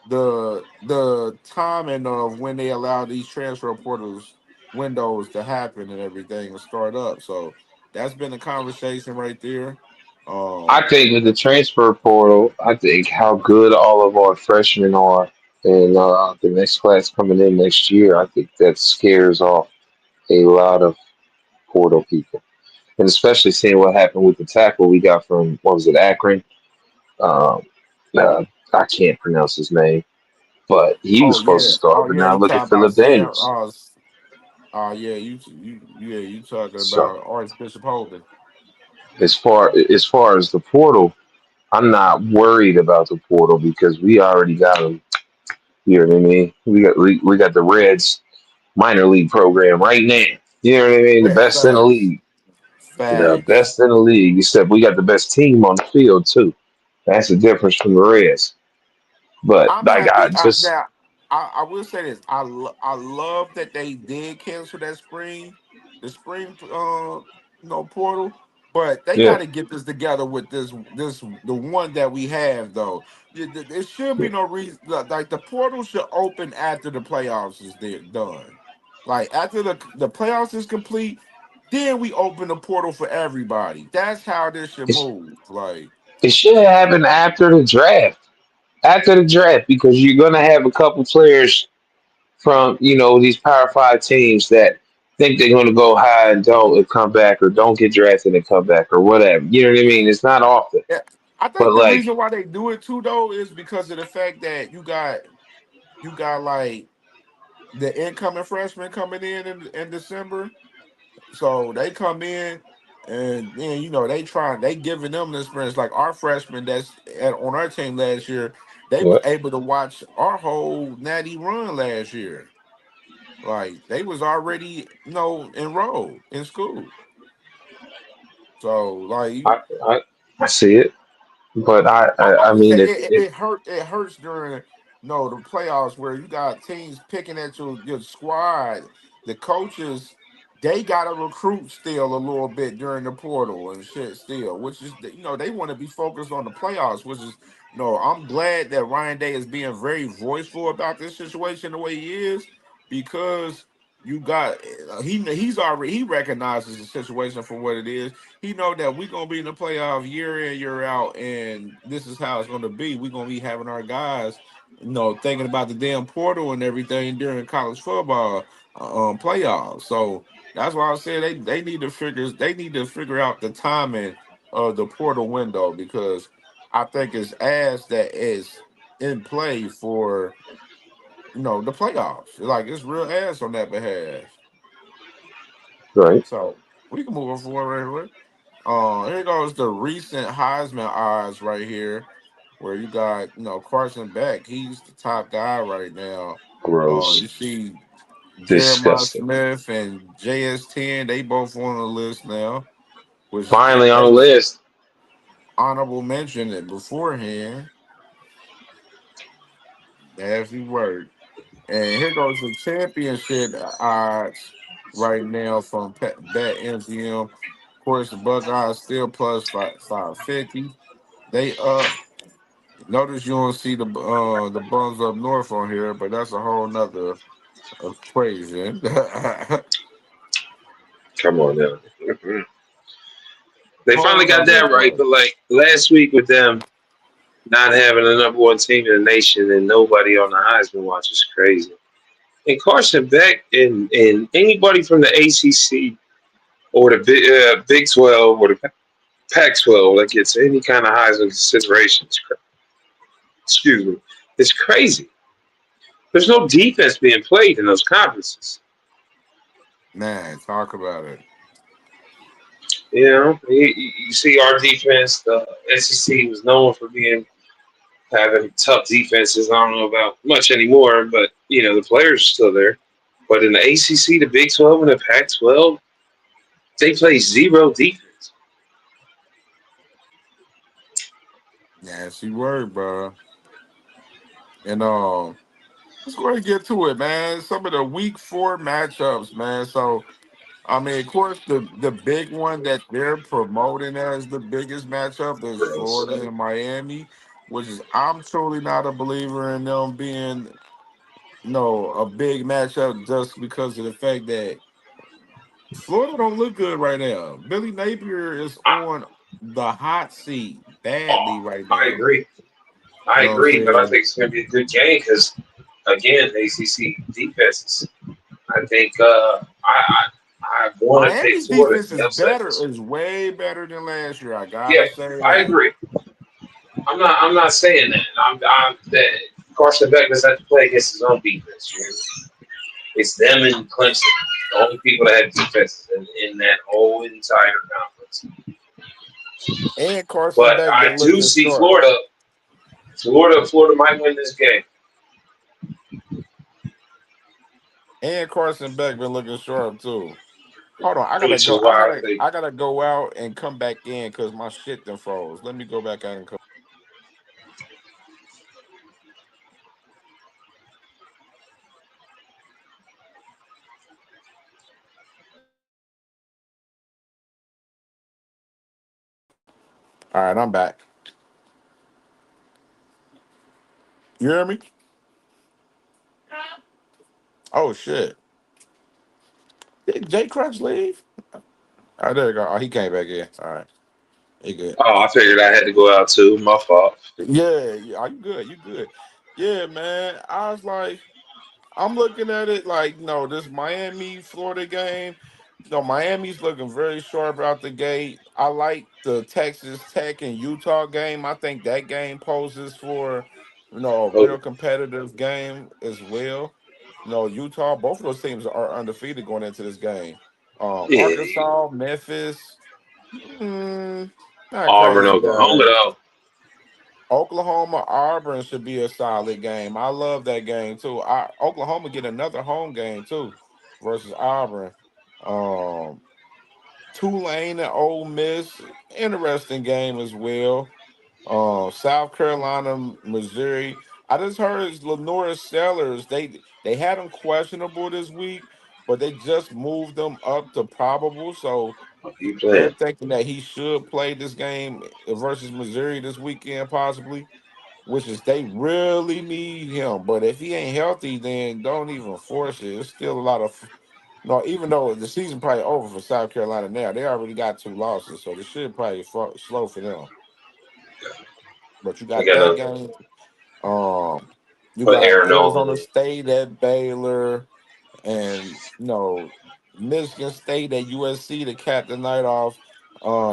the timing of when they allow these transfer portals windows to happen and everything and start up. So that's been a conversation right there. I Um, think with the transfer portal, I think how good all of our freshmen are, and the next class coming in next year, I think that scares off a lot of portal people, and especially seeing what happened with the tackle we got from what was it, Akron? Um, I can't pronounce his name, but he was supposed to start. oh But yeah, now you look at talking about Philip Sam? Daniels. Yeah, you talking So about Archbishop Holden? as far as the portal, I'm not worried about the portal because we already got him. You know what I mean? We got the Reds minor league program right now. You know what I mean? The Yeah, best in the facts, league. The facts. best in the league, except we got the best team on the field too. That's the difference from the Reds. But I'm like I happy. just Now, I will say this. I love that they did cancel that the spring, portal. But they yeah. got to get this together with the one that we have though. There should be no reason. Like the portal should open after the playoffs is there done. Like after the playoffs is complete, then we open the portal for everybody. That's how this should It's, move. Like. it should happen after the draft. After the draft, because you're gonna have a couple players from these Power Five teams that think they're going to go high and don't and come back, or don't get drafted and come back, or whatever. You know what I mean? It's not often, Yeah, I think but the like, reason why they do it too though is because of the fact that you got like the incoming freshmen coming in December, so they come in and then they giving them the experience like our freshmen on our team last year. They was what? able to watch our whole natty run last year. Like they was already enrolled in school. So like I, I I see it, but I I I, I would say mean it hurts during the playoffs where you got teams picking at your squad. The coaches they gotta recruit still a little bit during the portal and shit still, which is they want to be focused on the playoffs, which is I'm glad that Ryan Day is being very voiceful about this situation the way he is because you got he recognizes the situation for what it is. He know that we're gonna be in the playoff year in, year out, and this is how it's gonna be. We're gonna be having our guys, thinking about the damn portal and everything during college football playoffs. So that's why I said they need to figure out the timing of the portal window because I think it's ass that is in play for the playoffs. Like it's real ass on that behalf. right. So we can move on forward right away. Here goes the recent Heisman odds right here, where you got Carson Beck. He's the top guy right now. Gross, You see Jeremiah disgusting. Smith and JS10. They both on the list now, which Finally on they the was list. honorable mention it beforehand. Nasty word. And here goes the championship odds right now from Bet MGM. Of course, the Buckeyes still plus 550. They up. Notice you don't see the bums up north on here, but that's a whole nother equation. Come on now. They finally Whole got nother that right, equation. but like last week with them. not having the number one team in the nation and nobody on the Heisman watch is crazy. And Carson Beck and anybody from the ACC or the Big 12 or the Pac 12 that gets any kind of Heisman consideration, excuse me, it's crazy. There's no defense being played in those conferences. Man, talk about it. You know, you see our defense, the SEC was known for having tough defenses. I don't know about much anymore, but the players are still there. But in the ACC, the Big 12, and the Pac 12, they play zero defense. Nasty word, bro. And let's go ahead and get to it, man. Some of the week 4 matchups, man. So I mean, of course, the big one that they're promoting as the biggest matchup is Florida and Miami, which is I'm truly not a believer in them being a big matchup just because of the fact that Florida don't look good right now. Billy Napier is I, on the hot seat badly right I now. agree. You I know what I'm agree, but I saying? think it's going to be a good game because, again, ACC defenses. I think I want to pick Miami's Florida defense in the is upset. better, is way better than last year. I Yeah, gotta say I that. agree. I'm not saying that. I'm that Carson Beck doesn't have to play against his own defense. It's them and Clemson, the only people that have defenses in that whole entire conference. And Carson But Beck I been do looking see sharp. Florida. Florida might win this game. And Carson Beck been looking sharp too. Hold on, I gotta Which go. is I why I gotta think I gotta go out and come back in because my shit done froze. Let me go back out and come. All right, I'm back. You hear me? Oh shit! Did Jay Crutch leave? Oh, there you go. Oh, he came back in. All right, he good. Oh, I figured I had to go out too. My fault. Yeah, yeah. Are you good? You good? Yeah, man. I was like, I'm looking at it like, no, this Miami Florida game. No, Miami's looking very sharp out the gate. I like the Texas Tech and Utah game. I think that game poses for, a Oh, real competitive game as well. Utah, both of those teams are undefeated going into this game. yeah. Arkansas, Memphis, mm, not Auburn, crazy Oklahoma, guys. though. Oklahoma Auburn should be a solid game. I love that game too. Oklahoma get another home game too versus Auburn. Um, Tulane and Ole Miss, interesting game as well. South Carolina, Missouri. I just heard Lenora Sellers. They had him questionable this week, but they just moved them up to probable. So You they're playing? thinking that he should play this game versus Missouri this weekend, possibly, which is they really need him. But if he ain't healthy, then don't even force it. It's still a lot of no. Even though the season probably over for South Carolina now, they already got 2 losses, so this should probably slow for them. But you I got got that to game. Um, you put got Aaron Nolan Arizona in. State at Baylor, and Michigan State at USC to cap the night off.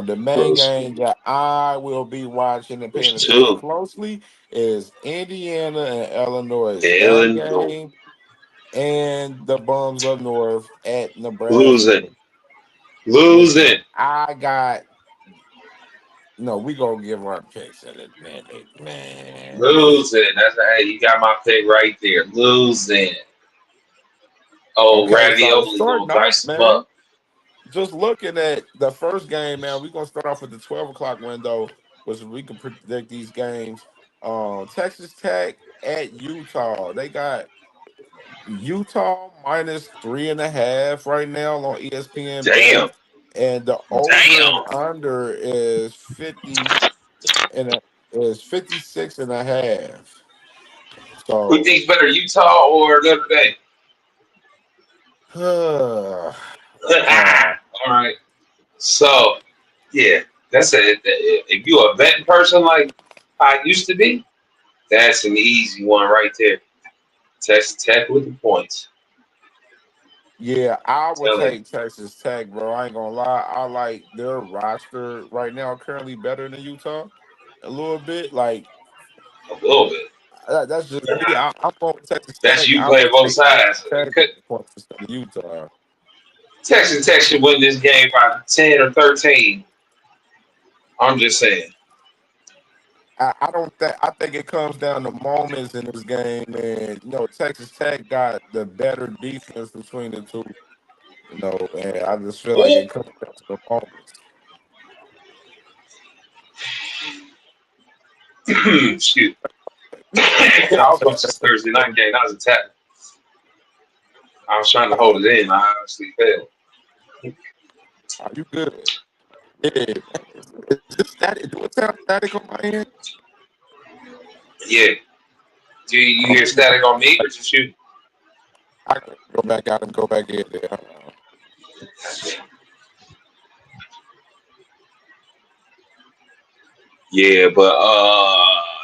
The main Those, game that I will be watching and paying there's attention two. closely is Indiana and Illinois. That Illinois. game and the Bums up north at Losing. Nebraska, which Losing. I got. No, we gonna give our picks in a minute, man. Losing. Hey, you got my pick right there. Losing. Oh, Okay, so Ravioli starting gonna off, dice him man. up. Just looking at the first game, man, we're gonna start off with the 12 o'clock window, which we can predict these games. Texas Tech at Utah. They got Utah -3.5 right now on ESPN Bet, Damn. and the over and Damn. under is 50 and is 56.5. Who So thinks better, Utah or Notre Dame? uh, All right. So, yeah, that's it. If you a betting person like how it used to be, that's an easy one right there. Texas Tech with the points. Yeah, I would Tell you take Texas Tech, bro. I ain't gonna lie. I like their roster right now, currently better than Utah, a little bit. Like a little bit. that's just me. I'm going with Texas That's Tech. you I playing would both take Texas sides. Tech points instead of Utah. Texas Tech should win this game by 10 or 13. I'm just saying. I don't think I think it comes down to moments in this game, and Texas Tech got the better defense between the two. And I just feel like Oh, it comes down to the moments. excuse. I I was say watching this Texas Thursday Tech. night game. I was attacked. I was trying to hold it in. I obviously failed. Are you good? Yeah. Is this static? Do it sound static on my end? Yeah. Do you Oh, hear static on me or just you? I can go back out and go back in there. Yeah, but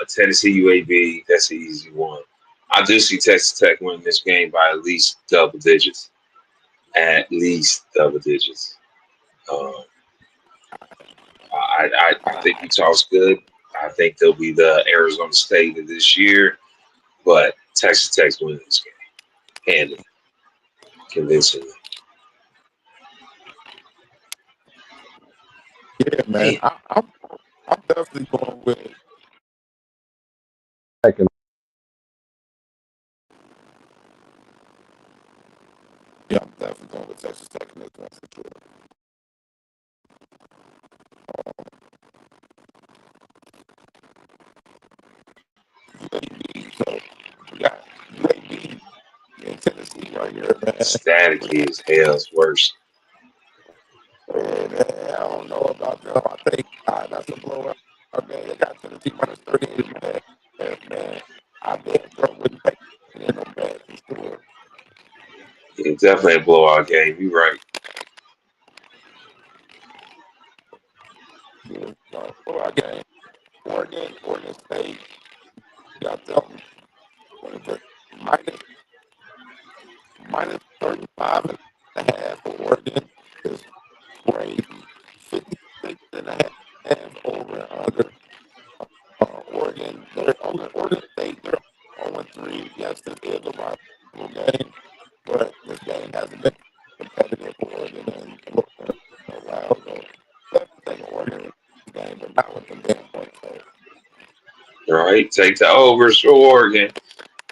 Tennessee UAB, that's an easy one. I do see Texas Tech winning this game by at least double digits. At least double digits. Um, I think Utah's good. I think they'll be the Arizona State of this year, but Texas Tech's winning this game handily, convincingly. Yeah, man. Man, I'm definitely going with second. Yeah, I'm definitely going with Texas Tech in this one for sure. UAB, so we got UAB in Tennessee right here, man. staticky as hell's worse. And, I don't know about them. I think that's a blowout. Okay, they got Tennessee minus 38, man. Man, I damn sure wouldn't take it in no bad for sure. It's definitely a blowout game. You're right. Yeah, so, blowout game. Oregon State got them what is it, minus minus 35 and a half for Oregon. Is crazy. 56 and a half over and under. Oregon, Oregon State, they're 0-3. Yes, this is a rival game, but this game hasn't been competitive for Oregon in a while. So definitely take Oregon in this game, but not with the damn points. So Right? Take the overs for Oregon.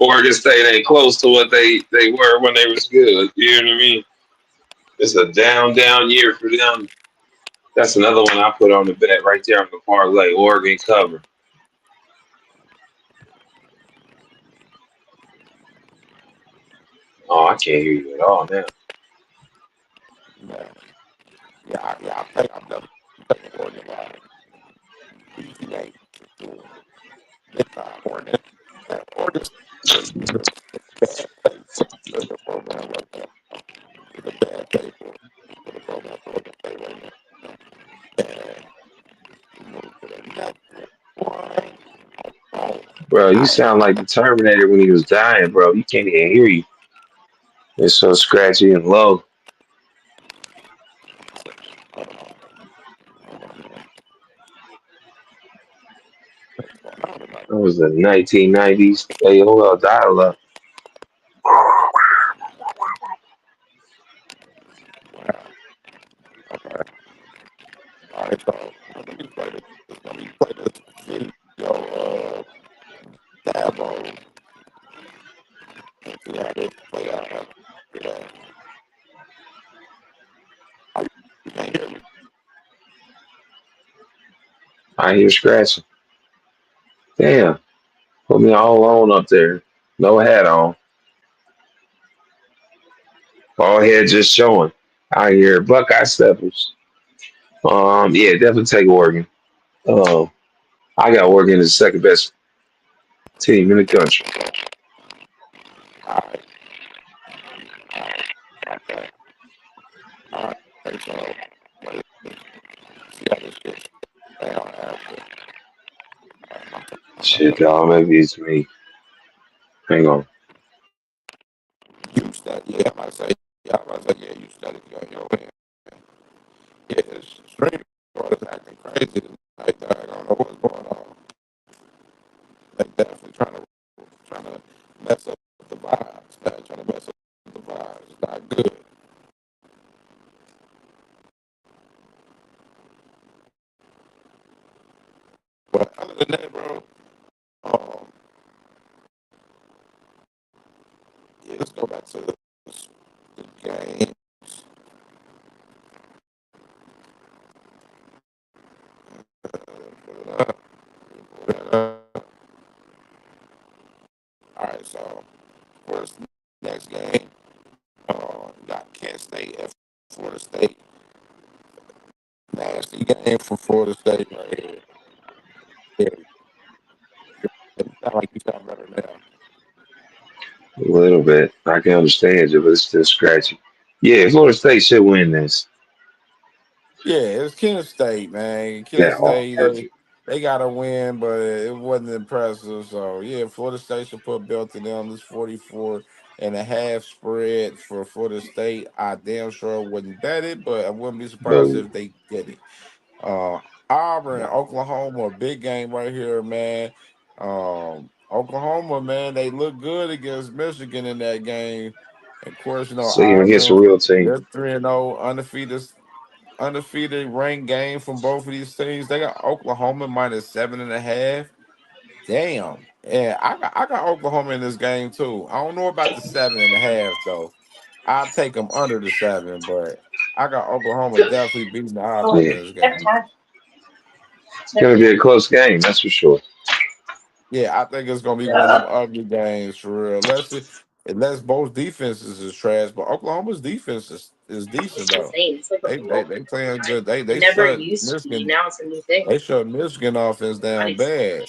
Oregon State ain't close to what they were when they was good. You know what I mean? It's a down year for them. That's another one I put on the bet right there on the parlay. Oregon cover. Oh, I can't hear you at all now. man, I'm definitely taking Oregon live. Easy game for sure. Big time Oregon. Oregon State is a bad place for the program right now. It's a bad place for the program for Oregon State right now. And move to the next one. Oh, Bro, you I sound like the Terminator when he was dying, bro. You can't even hear you. It's so scratchy and low. That was the 1990s AOL dial-up. All right, so let me play this. Let me play this video of Dabo and see how this play out. Yeah, you can't hear me. I hear scratching. Damn. Put me all alone up there. No hat on. All head just showing. I hear Buckeye steppers. Yeah, definitely take Oregon. Um, I got Oregon as the second best team in the country. All right, all right, okay. All right, so let's see how this gets down after. Shit, dog. Maybe it's me. Hang on. You study. Yeah, yeah, you study on your end. Yeah, it's streaming is acting crazy tonight, dog. I don't know what's going on. They definitely trying to mess up the vibes, man. Trying to mess up the vibes. It's not good. But other than that, bro, um, yeah, let's go back to the game. All right, so for this next game, got Kent State at Florida State. Nasty game for Florida State right here. Yeah, it sound like you sound better now. A little bit. I can understand you, but it's still scratchy. Yeah, Florida State should win this. Yeah, it's Kent State, man. Kent Yeah. State, they got to win, but it wasn't impressive. So, yeah, Florida State should put belt in them. This 44.5 spread for Florida State. I damn sure wouldn't bet it, but I wouldn't be surprised Boo. if they did it. Uh, Auburn, Oklahoma, big game right here, man. Oklahoma, man, they look good against Michigan in that game. Of course, See him against a Auburn, real team. they're 3-0, undefeated ranked game from both of these teams. They got Oklahoma minus 7.5. Damn. Yeah, I got Oklahoma in this game too. I don't know about the 7.5 though. I'll take them under the 7, but I got Oklahoma definitely beating the Auburn Yeah. in this game. It's gonna be a close game, that's for sure. Yeah, I think it's gonna be one of them ugly games for real. Unless both defenses is trash, but Oklahoma's defense is decent though. They playing good. They shut Michigan. They shut Michigan offense down bad.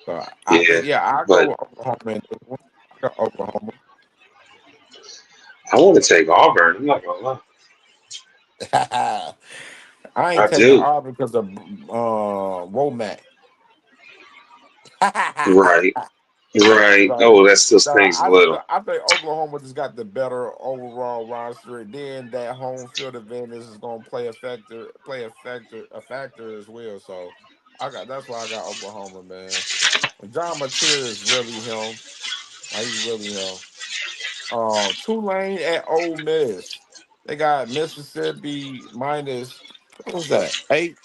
So I Yeah, think I go but with Oklahoma in this one. I got Oklahoma. I want to take Auburn. I'm not gonna lie. I ain't I taking do. Auburn because of Womack. Right, right. So, Oh, that still so stings a little. I think Oklahoma just got the better overall roster. Then that home field advantage is going to play a factor as well. So that's why I got Oklahoma, man. And John Mateer is really him. Like, he's really him. Tulane at Ole Miss. They got Mississippi minus, what was that? 8.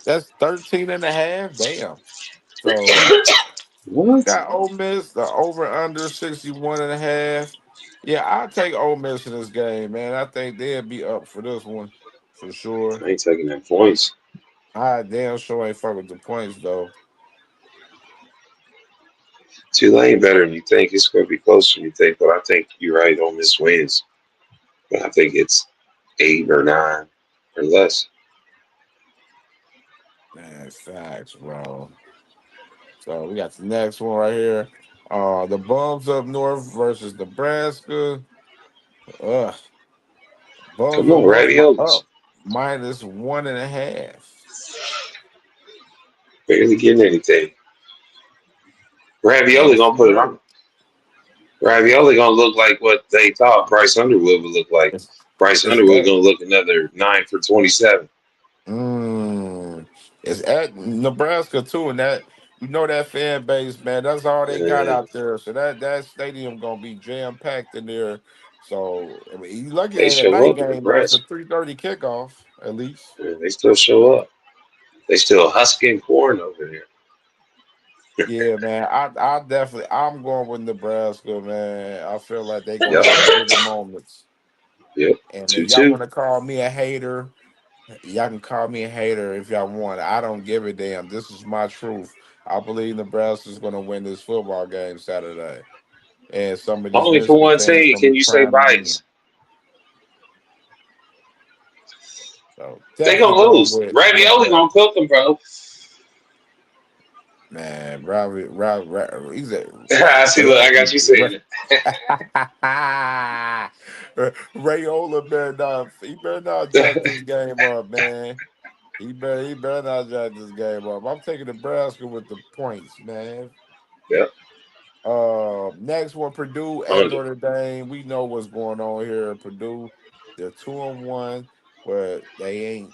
That's 13.5. Damn. So What? got Ole Miss, the over under 61.5. Yeah, I'll take Ole Miss in this game, man. I think they'll be up for this one for sure. I ain't taking that points. I damn sure ain't fuck with the points though. Tulane better than you think. It's gonna be closer than you think, but I think you're right on this wins. But I think it's 8 or 9 or less. Man, facts, bro. So we got the next one right here. The Bums up north versus Nebraska. Ugh. Bums Come up on, north raviolis. up minus 1.5. Barely getting anything. Man, Ravioli it's gonna put it on. spread. Ravioli gonna look like what they thought Bryce Underwood would look like. It's, Bryce it's Underwood at gonna look another 9 for 27. mm, it's at Nebraska too, and that fan base, man. That's all they got And out there. So that stadium gonna be jam packed in there. So I mean, you lucky it they ain't a show night up in game though. It's a Nebraska. 3:30 kickoff at least. And they still show up. They still husking corn over there. Yeah, man. I'm going with Nebraska, man. I feel like they're gonna Yep. have bigger moments. Yep. And if Two y'all two. want to call me a hater, y'all can call me a hater if y'all want. I don't give a damn. This is my truth. I believe Nebraska's going to win this football game Saturday, and some of these Only for Michigan one fans team going to can be you say crying again. bias. So They definitely gonna going lose. with Ravioli Nebraska. gonna cook them, bro. Man, Robbie, he's a I see. Look, I got you saying it. Rayola better not. He better not jack this game up, man. He better not jack this game up. I'm taking Nebraska with the points, man. Yep. Next one, Purdue at Under. Notre Dame. We know what's going on here. Purdue, they're 2-1, but they ain't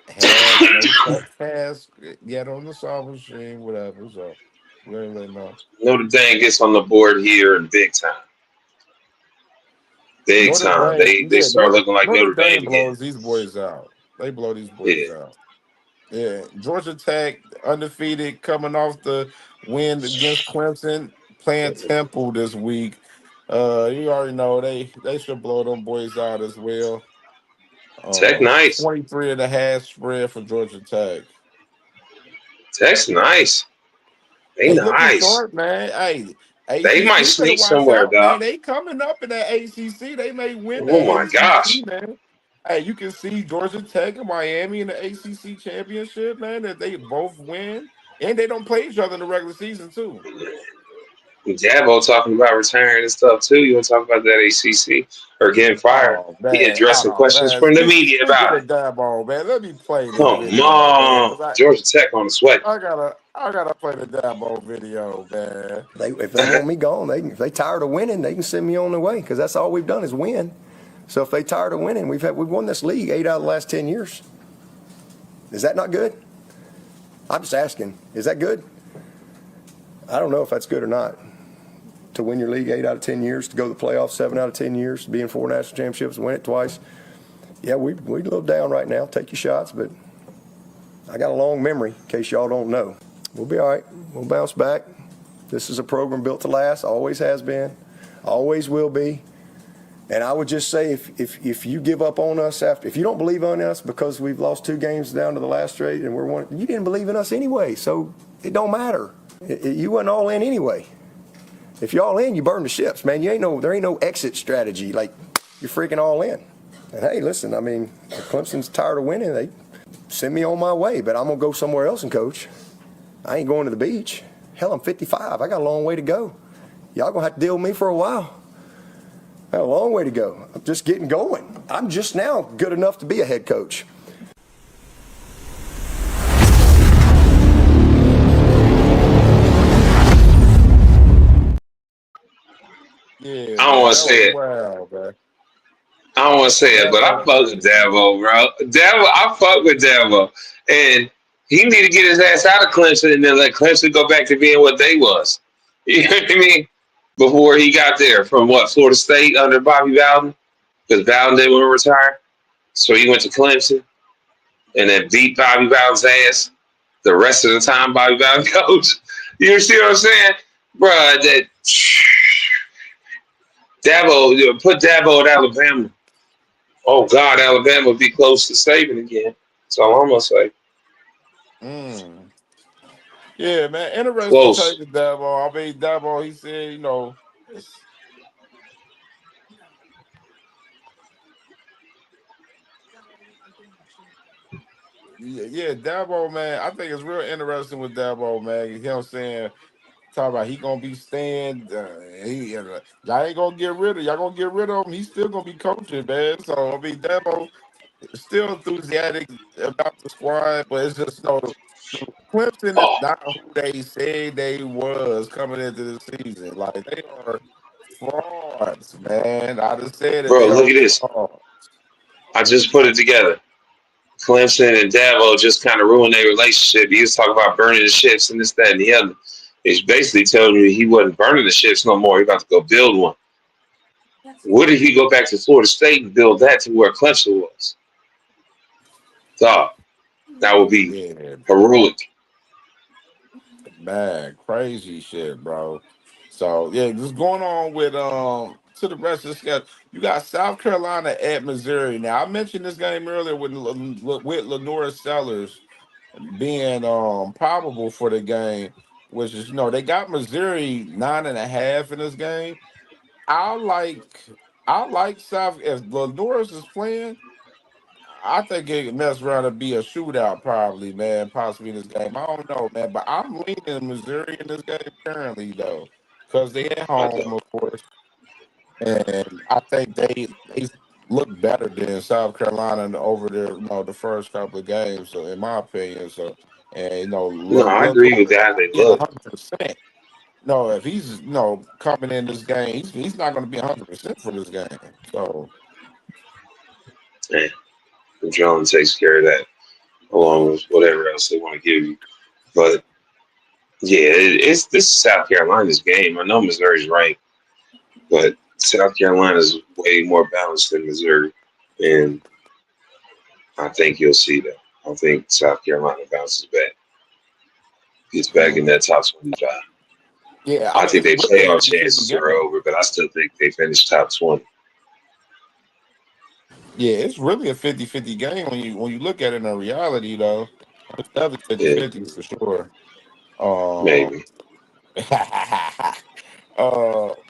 had no touch pass yet on the soft machine, whatever. So we ain't really know. Notre Dame gets on the board here in big time. Big Notre time. Dame, They yeah, start looking like Notre Notre Dame Dame again. blows these boys out. They blow these Yeah. boys out. Yeah, Georgia Tech undefeated, coming off the win against Clemson, playing Temple this week. You already know they should blow them boys out as well. Tech nice. 23 and a half spread for Georgia Tech. Tech's nice. They They looking nice. sharp, man. Hey, They might ACC better sneak watch somewhere, out, dog. man. They coming up in that ACC. They may win Oh that my gosh. ACC, man. Hey, you can see Georgia Tech and Miami in the ACC championship, man. That they both win, and they don't play each other in the regular season too. Dabo talking about retiring and stuff too. You want to talk about that ACC or getting fired? Oh He man, addressing oh questions man. from the media Speaking about it. of that ball, man, let me play this Come video, man, on, because Georgia Tech on the sweat. I gotta play the Dabo video, man. If they want me gone, if they tired of winning, they can send me on their way because that's all we've done is win. So if they tired of winning, we've won this league 8 out of the last 10 years. Is that not good? I'm just asking. Is that good? I don't know if that's good or not. To win your league 8 out of 10 years, to go to the playoffs 7 out of 10 years, to be in 4 national championships, win it twice. Yeah, we're a little down right now. Take your shots, but I got a long memory in case y'all don't know. We'll be all right. We'll bounce back. This is a program built to last, always has been, always will be. And I would just say if you give up on us if you don't believe in us because we've lost 2 games down to the last straight and we're one, you didn't believe in us anyway, so it don't matter. You wasn't all in anyway. If you're all in, you burn the ships, man. There ain't no exit strategy. Like, you're freaking all in. And hey, listen, I mean, if Clemson's tired of winning, they send me on my way, but I'm gonna go somewhere else and coach. I ain't going to the beach. Hell, I'm 55. I got a long way to go. Y'all gonna have to deal with me for a while. I got a long way to go. I'm just getting going. I'm just now good enough to be a head coach. Yeah, I don't man, want to that say was it. wild, man. I don't want to say it, but I Dabo fuck with crazy. Dabo, bro. I fuck with Dabo, and he need to get his ass out of Clemson and then let Clemson go back to being what they was. You know what I mean? Before he got there from Florida State under Bobby Bowden, because Bowden didn't want to retire, so he went to Clemson and then beat Bobby Bowden's ass the rest of the time Bobby Bowden coached. You see what I'm saying, bro? That Dabo put Dabo at Alabama. Oh God, Alabama would be close to Saban again. That's all I'm gonna say. Mm. Yeah, man. Interesting Close. take to Dabo. I mean, Dabo, he said, it's, yeah, Dabo, man. I think it's real interesting with Dabo, man. You know what I'm saying? Talk about he gonna be staying. Y'all ain't gonna get rid of. Y'all gonna get rid of him. He's still gonna be coaching, man. So I mean, Dabo still enthusiastic about the squad, but it's just Clemson is Oh, not who they said they was coming into the season. Like they are frauds, man. I just said it. bro, They look are at this. frauds. I just put it together. Clemson and Dabo just kind of ruined their relationship. He was talking about burning the ships and this, that, and the other. It's basically telling you he wasn't burning the ships no more. He about to go build one. What if he go back to Florida State and build that to where Clemson was? Dog, that would be Yeah, heroic. man, crazy shit, bro. So yeah, just going on with to the rest of the schedule. You got South Carolina at Missouri. Now I mentioned this game earlier with Lenora Sellers being probable for the game, which is they got Missouri 9.5 in this game. I like I like South if Lenore's is playing. I think it could mess around and be a shootout, probably, man. Possibly in this game. I don't know, man, but I'm leaning Missouri in this game currently, though, because they at I home, don't. of course, and I think they look better than South Carolina over there, the first couple of games. So, in my opinion, so and No, I look agree like with that. They being look. 100%. No, if he's coming in this game, he's not going to be 100% for this game. So And Jones takes care of that along with whatever else they want to give you. But yeah, it's this is South Carolina's game. I know Missouri's ranked, but South Carolina's way more balanced than Missouri, and I think you'll see that. I think South Carolina bounces back, gets back in mm, that top 25. yeah, I I mean think it's their really a playoff 50-50 chances are game. over, but I still think they finish top 20. Yeah, it's really a 50-50 game when you look at it in reality though. It's definitely Yeah, 50-50 for sure. Um maybe.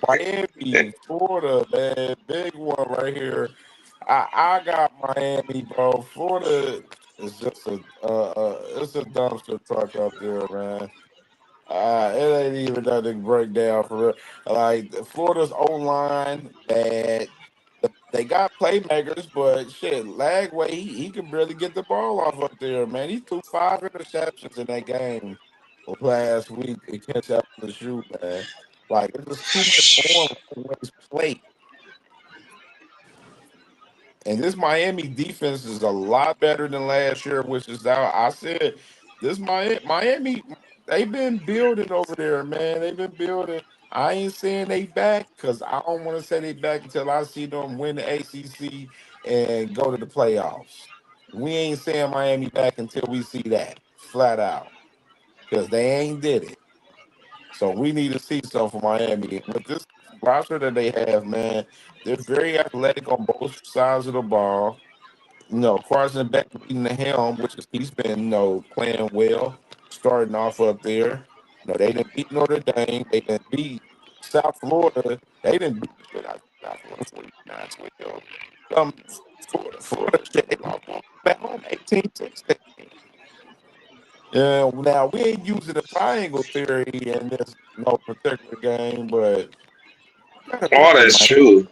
Miami, Florida, man, big one right here. I got Miami, bro. Florida is just it's a dumpster truck up there, man. It ain't even nothing to break down for real. Like Florida's O line bad. They got playmakers, but shit, Lagway, he can barely get the ball off up there, man. He threw 5 interceptions in that game last week against LSU, man. Like it's just too much on Lagway's plate. And this Miami defense is a lot better than last year, which is now I said this Miami they've been building over there, man. They've been building. I ain't saying they back because I don't want to say they back until I see them win the ACC and go to the playoffs. We ain't saying Miami back until we see that flat out because they ain't did it. So we need to see something from Miami. With this roster that they have, man, they're very athletic on both sides of the ball. Carson Beck leading the helm, which is he's been, playing well, starting off up there. They didn't beat Notre Dame. They didn't beat South Florida. They didn't beat the shit out of South Florida 49-12. Florida shit, they lost back home 18-16. Yeah, now we ain't using the triangle theory in this no particular game, but gotta All beat them, that's man. true.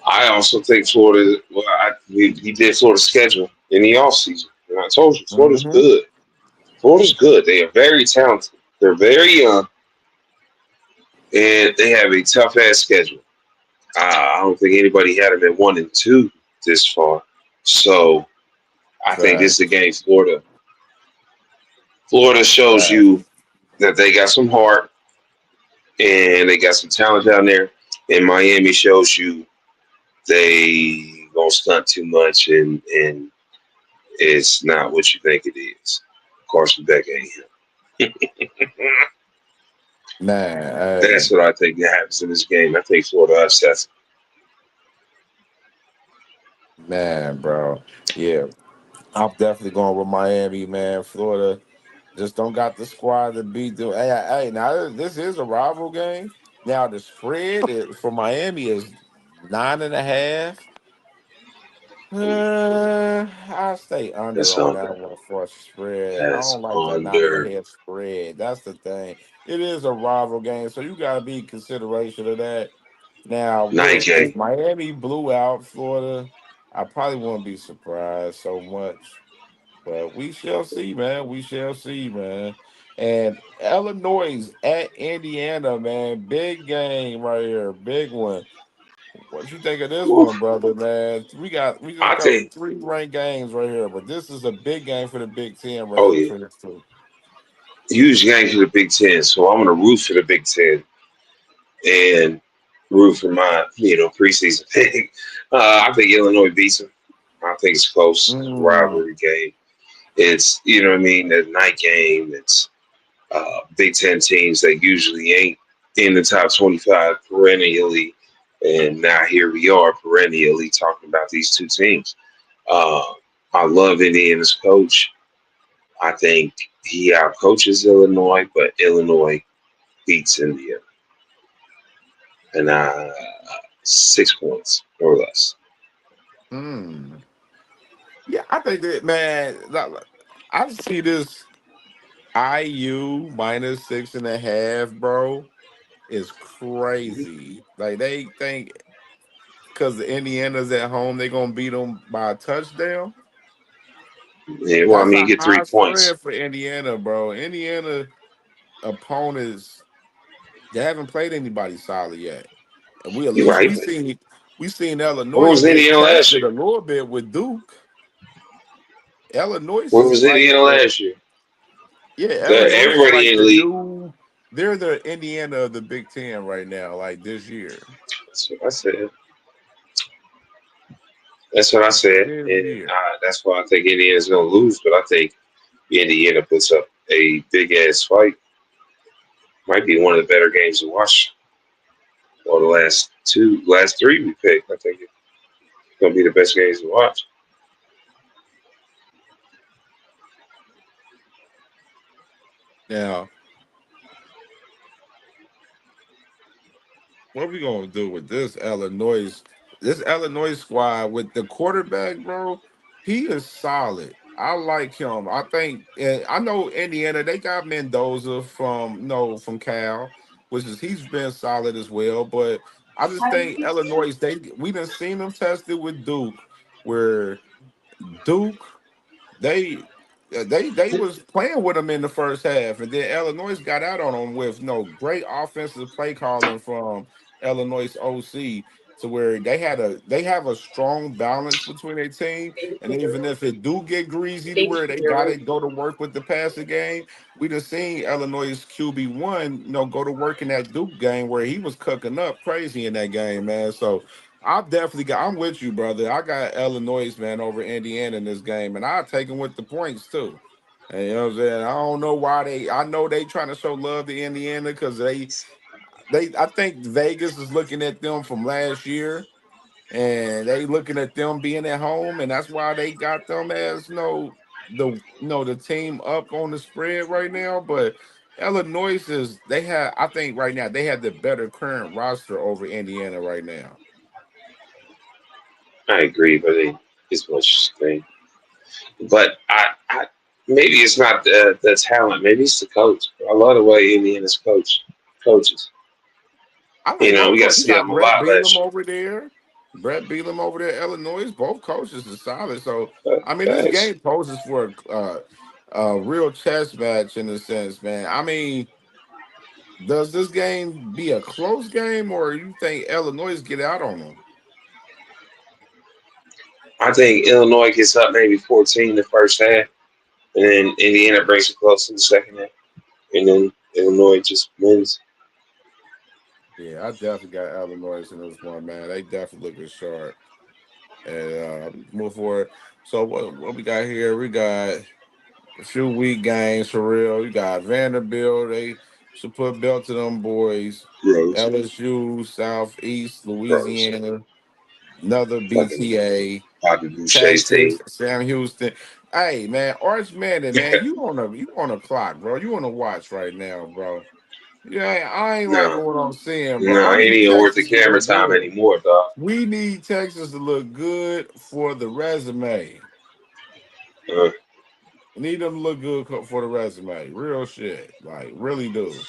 I also think Florida, well, he did Florida's schedule in the offseason. And I told you, Florida's Mm-hmm. good. Florida's good. They are very talented. They're very young, and they have a tough ass schedule. I don't think anybody had them at 1-2 this far. So I think this is a Facts. game Florida shows Facts. you that they got some heart and they got some talent down there. And Miami shows you they gonna stunt too much and it's not what you think it is. Carson Beck ain't him. Man, That's hey, what I think that happens in this game. I think Florida upsets. man, bro. Yeah, I'm definitely going with Miami, man. Florida just don't got the squad to beat them. Hey, now this is a rival game. Now the spread for Miami is 9.5. I'll stay under That's on that under. one for a spread. I That's don't like that nine and under. a half spread. That's the thing. It is a rival game, so you got to be consideration of that. Now, Night game. if Miami blew out Florida, I probably wouldn't be surprised so much. But we shall see, man. We shall see, man. And Illinois at Indiana, man. Big game right here. Big one. What you think of this Whew. one, brother, man? We just I covered think. 3 ranked games right here, but this is a big game for the Big Ten right Oh here yeah. between the two. Huge game for the Big Ten, so I'm gonna root for the Big Ten and root for my preseason pick. I think Illinois beats them. I think it's close. It's a Mm, rivalry game. It's what I mean. The night game. It's Big Ten teams that usually ain't in the top 25 perennially, and now here we are perennially talking about these two teams. Uh, I love Indiana's coach. I think he outcoaches Illinois, but Illinois beats India, and 6 points or less. mm. Yeah, I think that, man. I see this IU minus 6.5, bro. Is crazy. Like they think. because the Indiana's at home, they're gonna beat them by a touchdown. Yeah, well, I That's mean, you a get high 3 points. spread for Indiana, bro. Indiana opponents, they haven't played anybody solid yet. And we at You're least right. we seen Where Illinois was get Indiana last tested year? a little bit with Duke. Illinois Where is was like Indiana last year? Illinois is Everybody like in the the league. new. They're the Indiana of the Big Ten right now, like this year. That's what I said. That's what I said, This and year. that's why I think Indiana's going to lose. But I think Indiana puts up a big ass fight. Might be one of the better games to watch. Or the last three we picked. I think it's going to be the best games to watch. Now, what we gonna do with this Illinois? This Illinois squad with the quarterback, bro. He is solid. I like him. I think, and I know Indiana. They got Mendoza from from Cal, which is he's been solid as well. But I just think Illinois. We done seen them tested with Duke, where Duke they was playing with them in the first half, and then Illinois got out on them with great offensive play calling from Illinois OC, to where they have a strong balance between their team, and even if it do get greasy to where they got to go to work with the passing game, we just seen Illinois QB1 go to work in that Duke game where he was cooking up crazy in that game, man. So I'm with you, brother. I got Illinois, man, over Indiana in this game, and I'll take them with the points too. And you know what I'm saying? I don't know why I know they trying to show love to Indiana because I think Vegas is looking at them from last year, and they looking at them being at home, and that's why they got them as the team up on the spread right now. But Illinois is I think right now they have the better current roster over Indiana right now. I agree, but it is much thing. But I maybe it's not the talent. Maybe it's the coach. I love the way Indiana's coaches. I like We both got to coaches. You see got them a Brett lot Bielema last year. over there. Brett Bielema over there, Illinois. Both coaches are solid. So But I mean, this thanks. game poses for a real chess match in a sense, man. I mean, does this game be a close game, or you think Illinois get out on them? I think Illinois gets up maybe 14 the first half, and then Indiana brings it close in the second half, and then Illinois just wins. Yeah, I definitely got Illinois in this one, man. They definitely looking sharp. And move forward. So what we got here? We got a few weak games for real. You got Vanderbilt. They should put belt to them boys. Rose, LSU, Southeast Rose, Louisiana, another fucking BTA, Bobby Boucher's Texas, team. Sam Houston. Hey man, Arch Manning, man, you on a clock, bro. You on a watch right now, bro. Yeah, I ain't liking No, what I'm seeing, bro. no, I he ain't need even worth the Texas to camera look time good. anymore, dog. We need Texas to look good for the resume. Uh, Need them to look good for the resume. Real shit. Like, really do.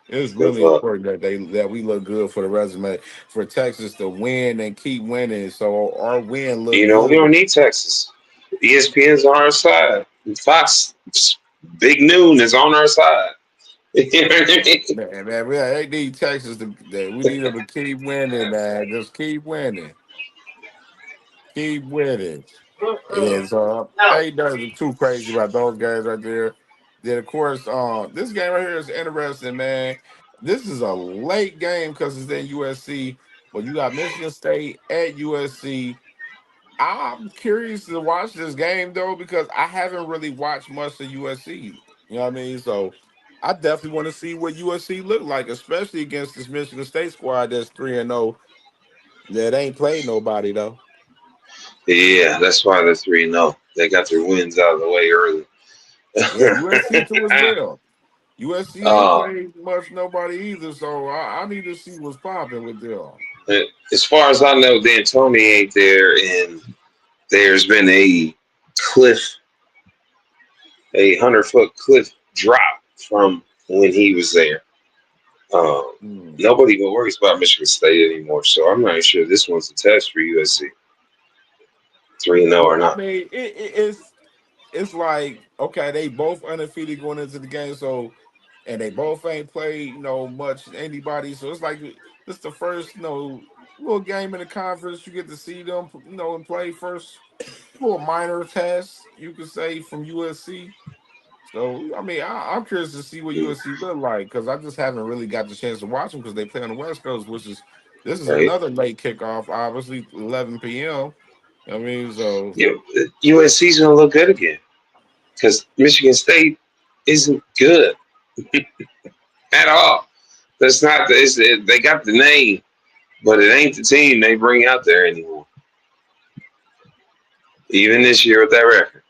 It's good really luck. important that we look good for the resume for Texas to win and keep winning. So our win look We good. don't need Texas. ESPN's on our side. Fox, Big Noon is on our side. You know what I mean? Man, they need Texas we need them to keep winning, man. Just keep winning. Keep winning. And so ain't nothing too crazy about those guys right there. Then of course, this game right here is interesting, man. This is a late game because it's in USC, but you got Michigan State at USC. I'm curious to watch this game though because I haven't really watched much of USC. You know what I mean? So I definitely want to see what USC look like, especially against this Michigan State squad that's 3-0 that ain't played nobody though. Yeah, that's why they're 3-0. They got their wins out of the way early. Yeah, USC too as well. USC ain't uh, played much nobody either, so I need to see what's popping with them. as far as I know, D'Antoni ain't there, and there's been cliff, a 100-foot cliff drop from when he was there. Nobody even worries about Michigan State anymore, so I'm not sure this one's a test for USC. 3-0 or Yeah, I not. mean it's like okay, they both undefeated going into the game, so and they both ain't played much anybody, so it's like this the first little game in the conference you get to see them and play first little minor test you could say from USC. So I mean I'm curious to see what Mm, USC look like because I just haven't really got the chance to watch them because they play on the West Coast, which is this is right? another late kickoff, obviously 11 p.m. I mean, so Yeah, USC's gonna look good again because Michigan State isn't good at all. That's not. They got the name, but it ain't the team they bring out there anymore. Even this year with that record,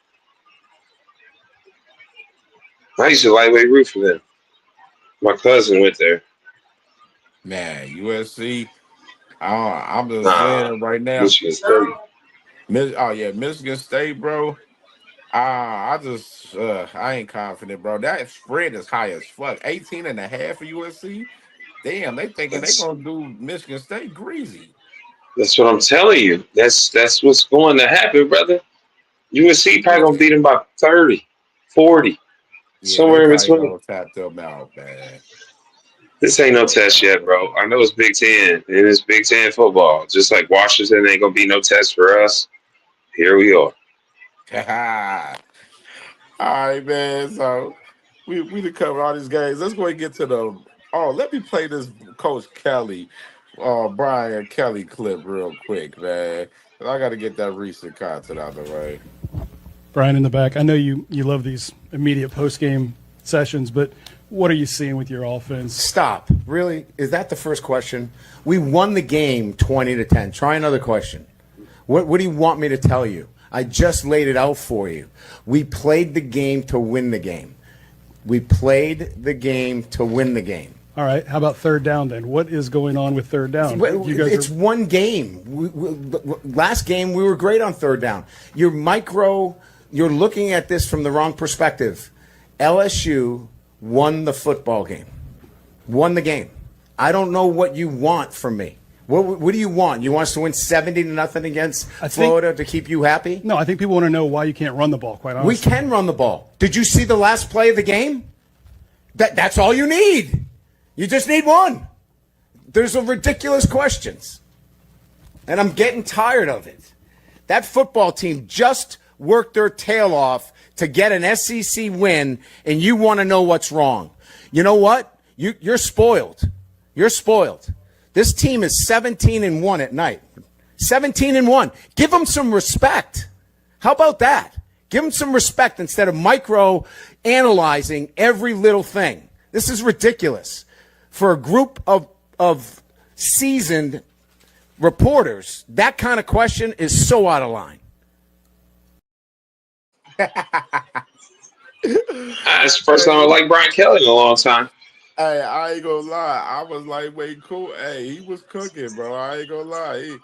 I used to lightweight root for them. My cousin went there. man, USC. I'm just saying Nah, it right now. Michigan State. Oh yeah, Michigan State, bro. I ain't confident, bro. That spread is high as fuck. 18.5 for USC. Damn, they thinking they That's gonna do Michigan State greasy. that's what I'm telling you. That's what's going to happen, brother. USC probably gonna beat them by 30, 40, Yeah, they somewhere in probably between. gonna tap them out, man. This ain't no They test tap yet, them bro. I know it's Big Ten and it's Big Ten football. Just like Washington ain't gonna be no test for us. Here we are. out. All right, man. So we to cover all these games. Let's go and get to the. Oh, let me play this Coach Kelly, Brian Kelly clip real quick, man. 'Cause I got to get that recent content out of the way. Brian in the back. I know you love these immediate post game sessions, but what are you seeing with your offense? Stop. Really? Is that the first question? We won the game 20-10. Try another question. What do you want me to tell you? I just laid it out for you. We played the game to win the game. We played the game to win the game. All right. How about third down then? What is going on with third down? It's one game. Last game, we were great on third down. You're looking at this from the wrong perspective. LSU won the football game. Won the game. I don't know what you want from me. What do you want? You want us to win 70-0 against Florida to keep you happy? No, I think people want to know why you can't run the ball, quite honestly. We can run the ball. Did you see the last play of the game? That's all you need. You just need one. There's a ridiculous questions. And I'm getting tired of it. That football team just worked their tail off to get an SEC win, and you want to know what's wrong. You know what? You're spoiled. You're spoiled. This team is 17-1 at night. 17-1. Give them some respect. How about that? Give them some respect instead of micro analyzing every little thing. This is ridiculous. For a group of seasoned reporters, that kind of question is so out of line. That's the first time I like Brian Kelly in a long time. Hey, I ain't gonna lie. I was like, wait, cool. Hey, he was cooking, bro. I ain't gonna lie.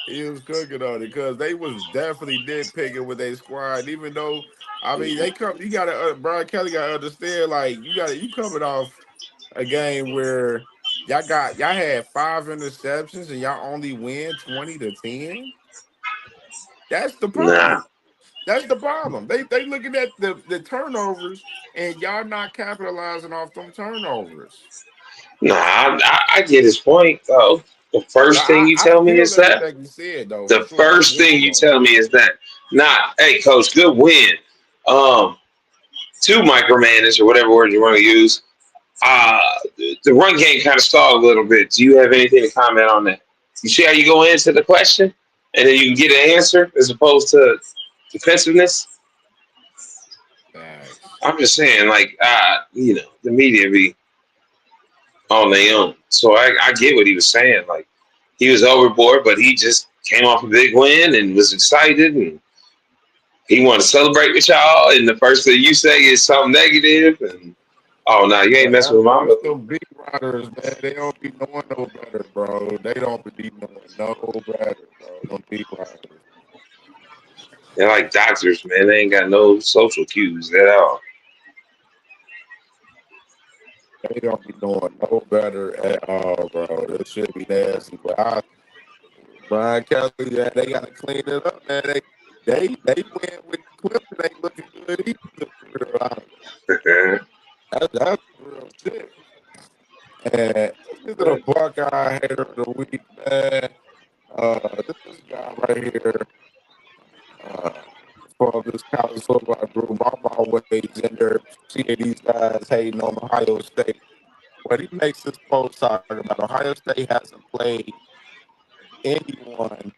He was cooking on it because they was definitely nitpicking with their squad. Even though, I mean, they come. You gotta, Brian Kelly gotta understand. Like, you coming off a game where y'all had 5 interceptions and y'all only win 20-10. That's the Nah, problem. That's the problem. They looking at the turnovers and y'all not capitalizing off them turnovers. I get his point though. The Now, first thing you I tell me feel is that. everything you said though, for The sure. Don't first get me thing you wrong. tell me is that. Nah, hey coach, good win. To micromanage or whatever word you want to use. Uh, the run game kind of stalled a little bit. Do you have anything to comment on that? You see how you go into the question and then you can get an answer as opposed to defensiveness? Thanks. I'm just saying, like, the media be on their own. So I get what he was saying. Like, he was overboard, but he just came off a big win and was excited and he wanted to celebrate with y'all. And the first thing you say is something negative. And, oh, no, you ain't messing with my That's brother. them big riders, man. They don't be knowing no better, bro. They don't be knowing no better, bro. Them big riders. They're like doctors, man. They ain't got no social cues at all. They don't be doing no better at all, bro. This should be nasty. But Brian Kelly, yeah, they got to clean it up, man. They win with Clemson. Ain't looking good either. That's real shit. And let's get to the Buckeye hater of the week, man. This guy right here, uh, from this college football group, I'm always in there seeing these guys hating on Ohio State. But he makes this post talking about Ohio State hasn't played anyone.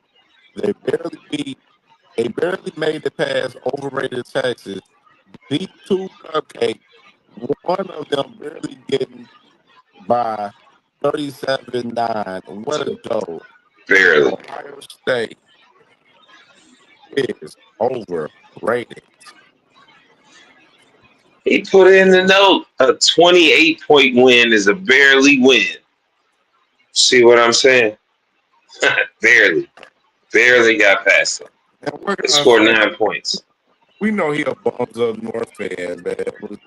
They barely beat. They barely made it past overrated Texas. Beat two cupcakes. One of them barely getting by 37-9. What a dope. Barely. Ohio State is overrated. He put in the note a 28-point win is a barely win. See what I'm saying? Barely. Barely got past them. And we're They gonna scored say 9 points. we know he a Bones Up North fan, man.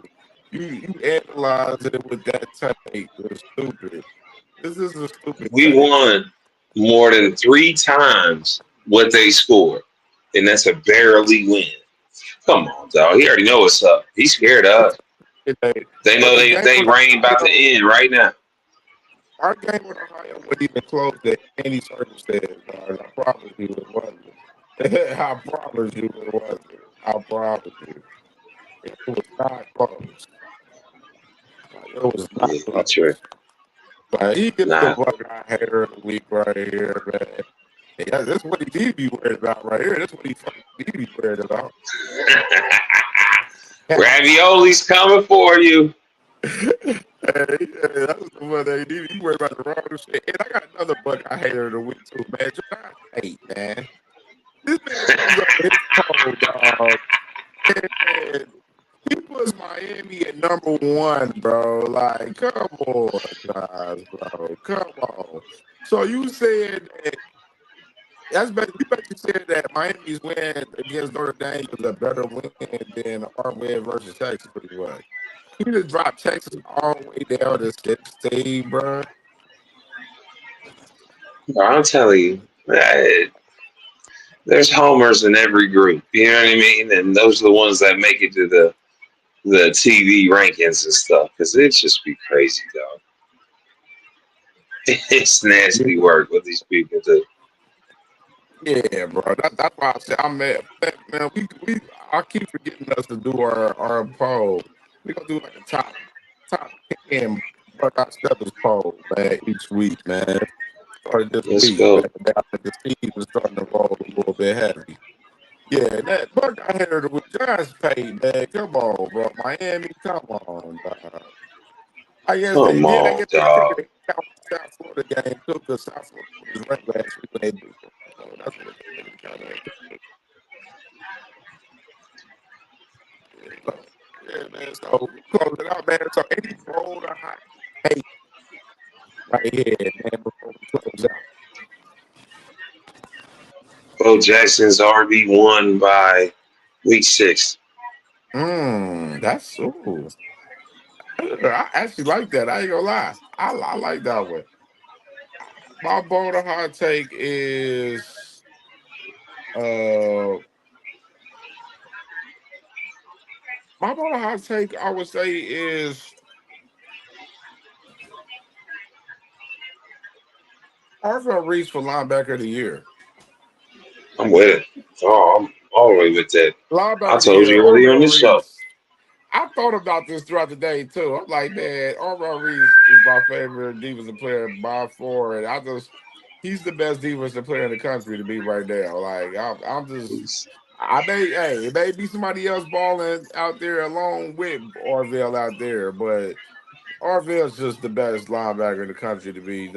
You analyze it with that tape. It's stupid. This is a stupid We take. won more than 3 times what they scored. And that's a barely win. Come on, dog. He already know what's up. He's scared of us. They know But the game they with rain about to Ohio, end right now. our game with Ohio wouldn't even close in any circumstance, dog. I promise you it wasn't. I promise you it wasn't. I promise you. It was not close. Like, it was not Yeah, he close. tricked. Like, he gets the Nah. Buckeye hater of the week right here, man. Yeah, that's what he need to be worried about right here. That's what he fucking need to be worried about. Ravioli's coming for you. Hey, yeah, that was the one that he needed. You worried about the wrong shit. And I got another Buckeye hater of the week too, man. John Tate, man. This man comes up with his poll, dog. And he puts Miami at #1, bro. Like, come on, guys, bro. Come on. So you said that you basically said that Miami's win against Notre Dame was a better win than our win versus Texas, pretty much. He just dropped Texas all the way down to 16, bro. I'm telling you, there's homers in every group. You know what I mean? And those are the ones that make it to the TV rankings and stuff. Because it just be crazy, dog. It's nasty work what these people do. Yeah, bro. That's why I said I'm mad. Man, I keep forgetting us to do our poll. We gonna do like a top 10 Buckeye Steppers poll, man, each week, man. Started this Let's week, man. go. Now that the season starting to roll a little bit heavy. Yeah, that Buckeye hater with John's paid, man. Come on, bro. Miami, come on, dog. Come I on, guess they take dog. it count the South Florida game too, because South Florida was ranked last week when they beat them. So that's what they take into account. So, yeah, man. So close it out, man. So any bold or hot take right here, man, before we close out. Bo Jackson's already won by week 6. That's ooh. I actually like that. I ain't gonna lie. I like that one. My bold or hot take is uh my bold or hot take I would say is Arvell Reese for linebacker of the year. I'm with it. Oh, I'm all the way with that. Linebacker I of the told year, you earlier on Arvell this show. Reese. I thought about this throughout the day too. I'm like, man, Arvell Reese is my favorite defensive player by far, and he's the best defensive player in the country to be right now. Like, I'm just, it may be somebody else balling out there along with Arvell out there, but Arvell's just the best linebacker in the country to be.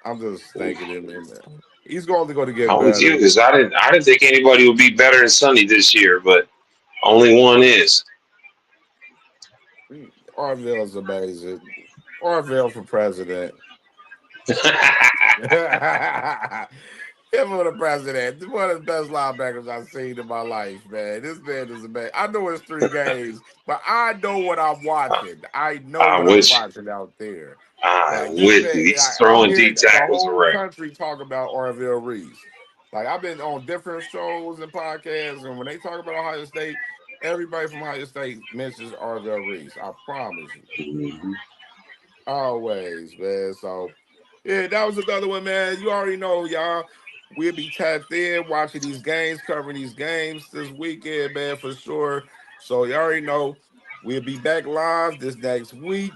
I'm just thinking him in there. He's going to go to get I'm with you better. because I didn't think anybody would be better than Sonny this year, but only one is. Arvell's amazing. Arvell for president. Him for the president. One of the best linebackers I've seen in my life, man. This man is amazing. I know it's 3 games, but I know what I'm watching. I know I what I'm wish. watching out there. I Like this wish man, he's I'm throwing hearing deep the tackles whole around. country talk about Orville Reese. Like I've been on different shows and podcasts, and when they talk about Ohio State, everybody from Ohio State mentions Orville Reese. I promise you. Mhm. Always, man. So, yeah, that was another one, man. You already know, y'all. We'll be tapped in, watching these games, covering these games this weekend, man, for sure. So, you already know we'll be back live this next week.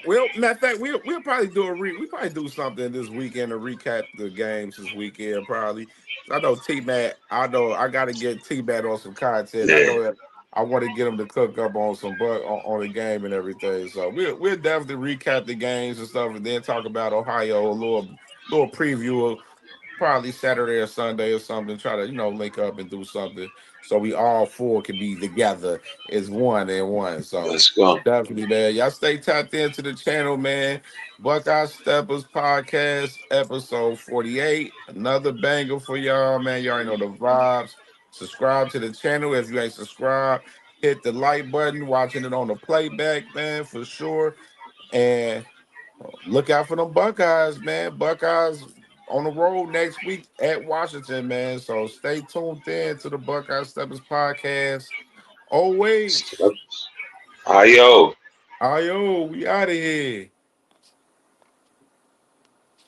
Well, matter of fact, we'll probably do we probably do something this weekend to recap the games this weekend. Probably, I know T Matt. I know I got to get T Matt on some content. I Yeah, know that I want to get him to cook up on some on the game and everything. So we'll definitely recap the games and stuff, and then talk about Ohio a little preview probably Saturday or Sunday or something. Try to link up and do something so we all four can be together as one and one. So let's go. definitely, man. Y'all stay tapped into the channel, man. Buckeye Steppers podcast episode 48. Another banger for y'all, man. Y'all already know the vibes. Subscribe to the channel if you ain't subscribed. Hit the like button. Watching it on the playback, man, for sure. And look out for them Buckeyes, man. Buckeyes on the road next week at Washington, man. So stay tuned in to the Buckeye Steppers podcast. Always. Ayo. Ayo, we out of here.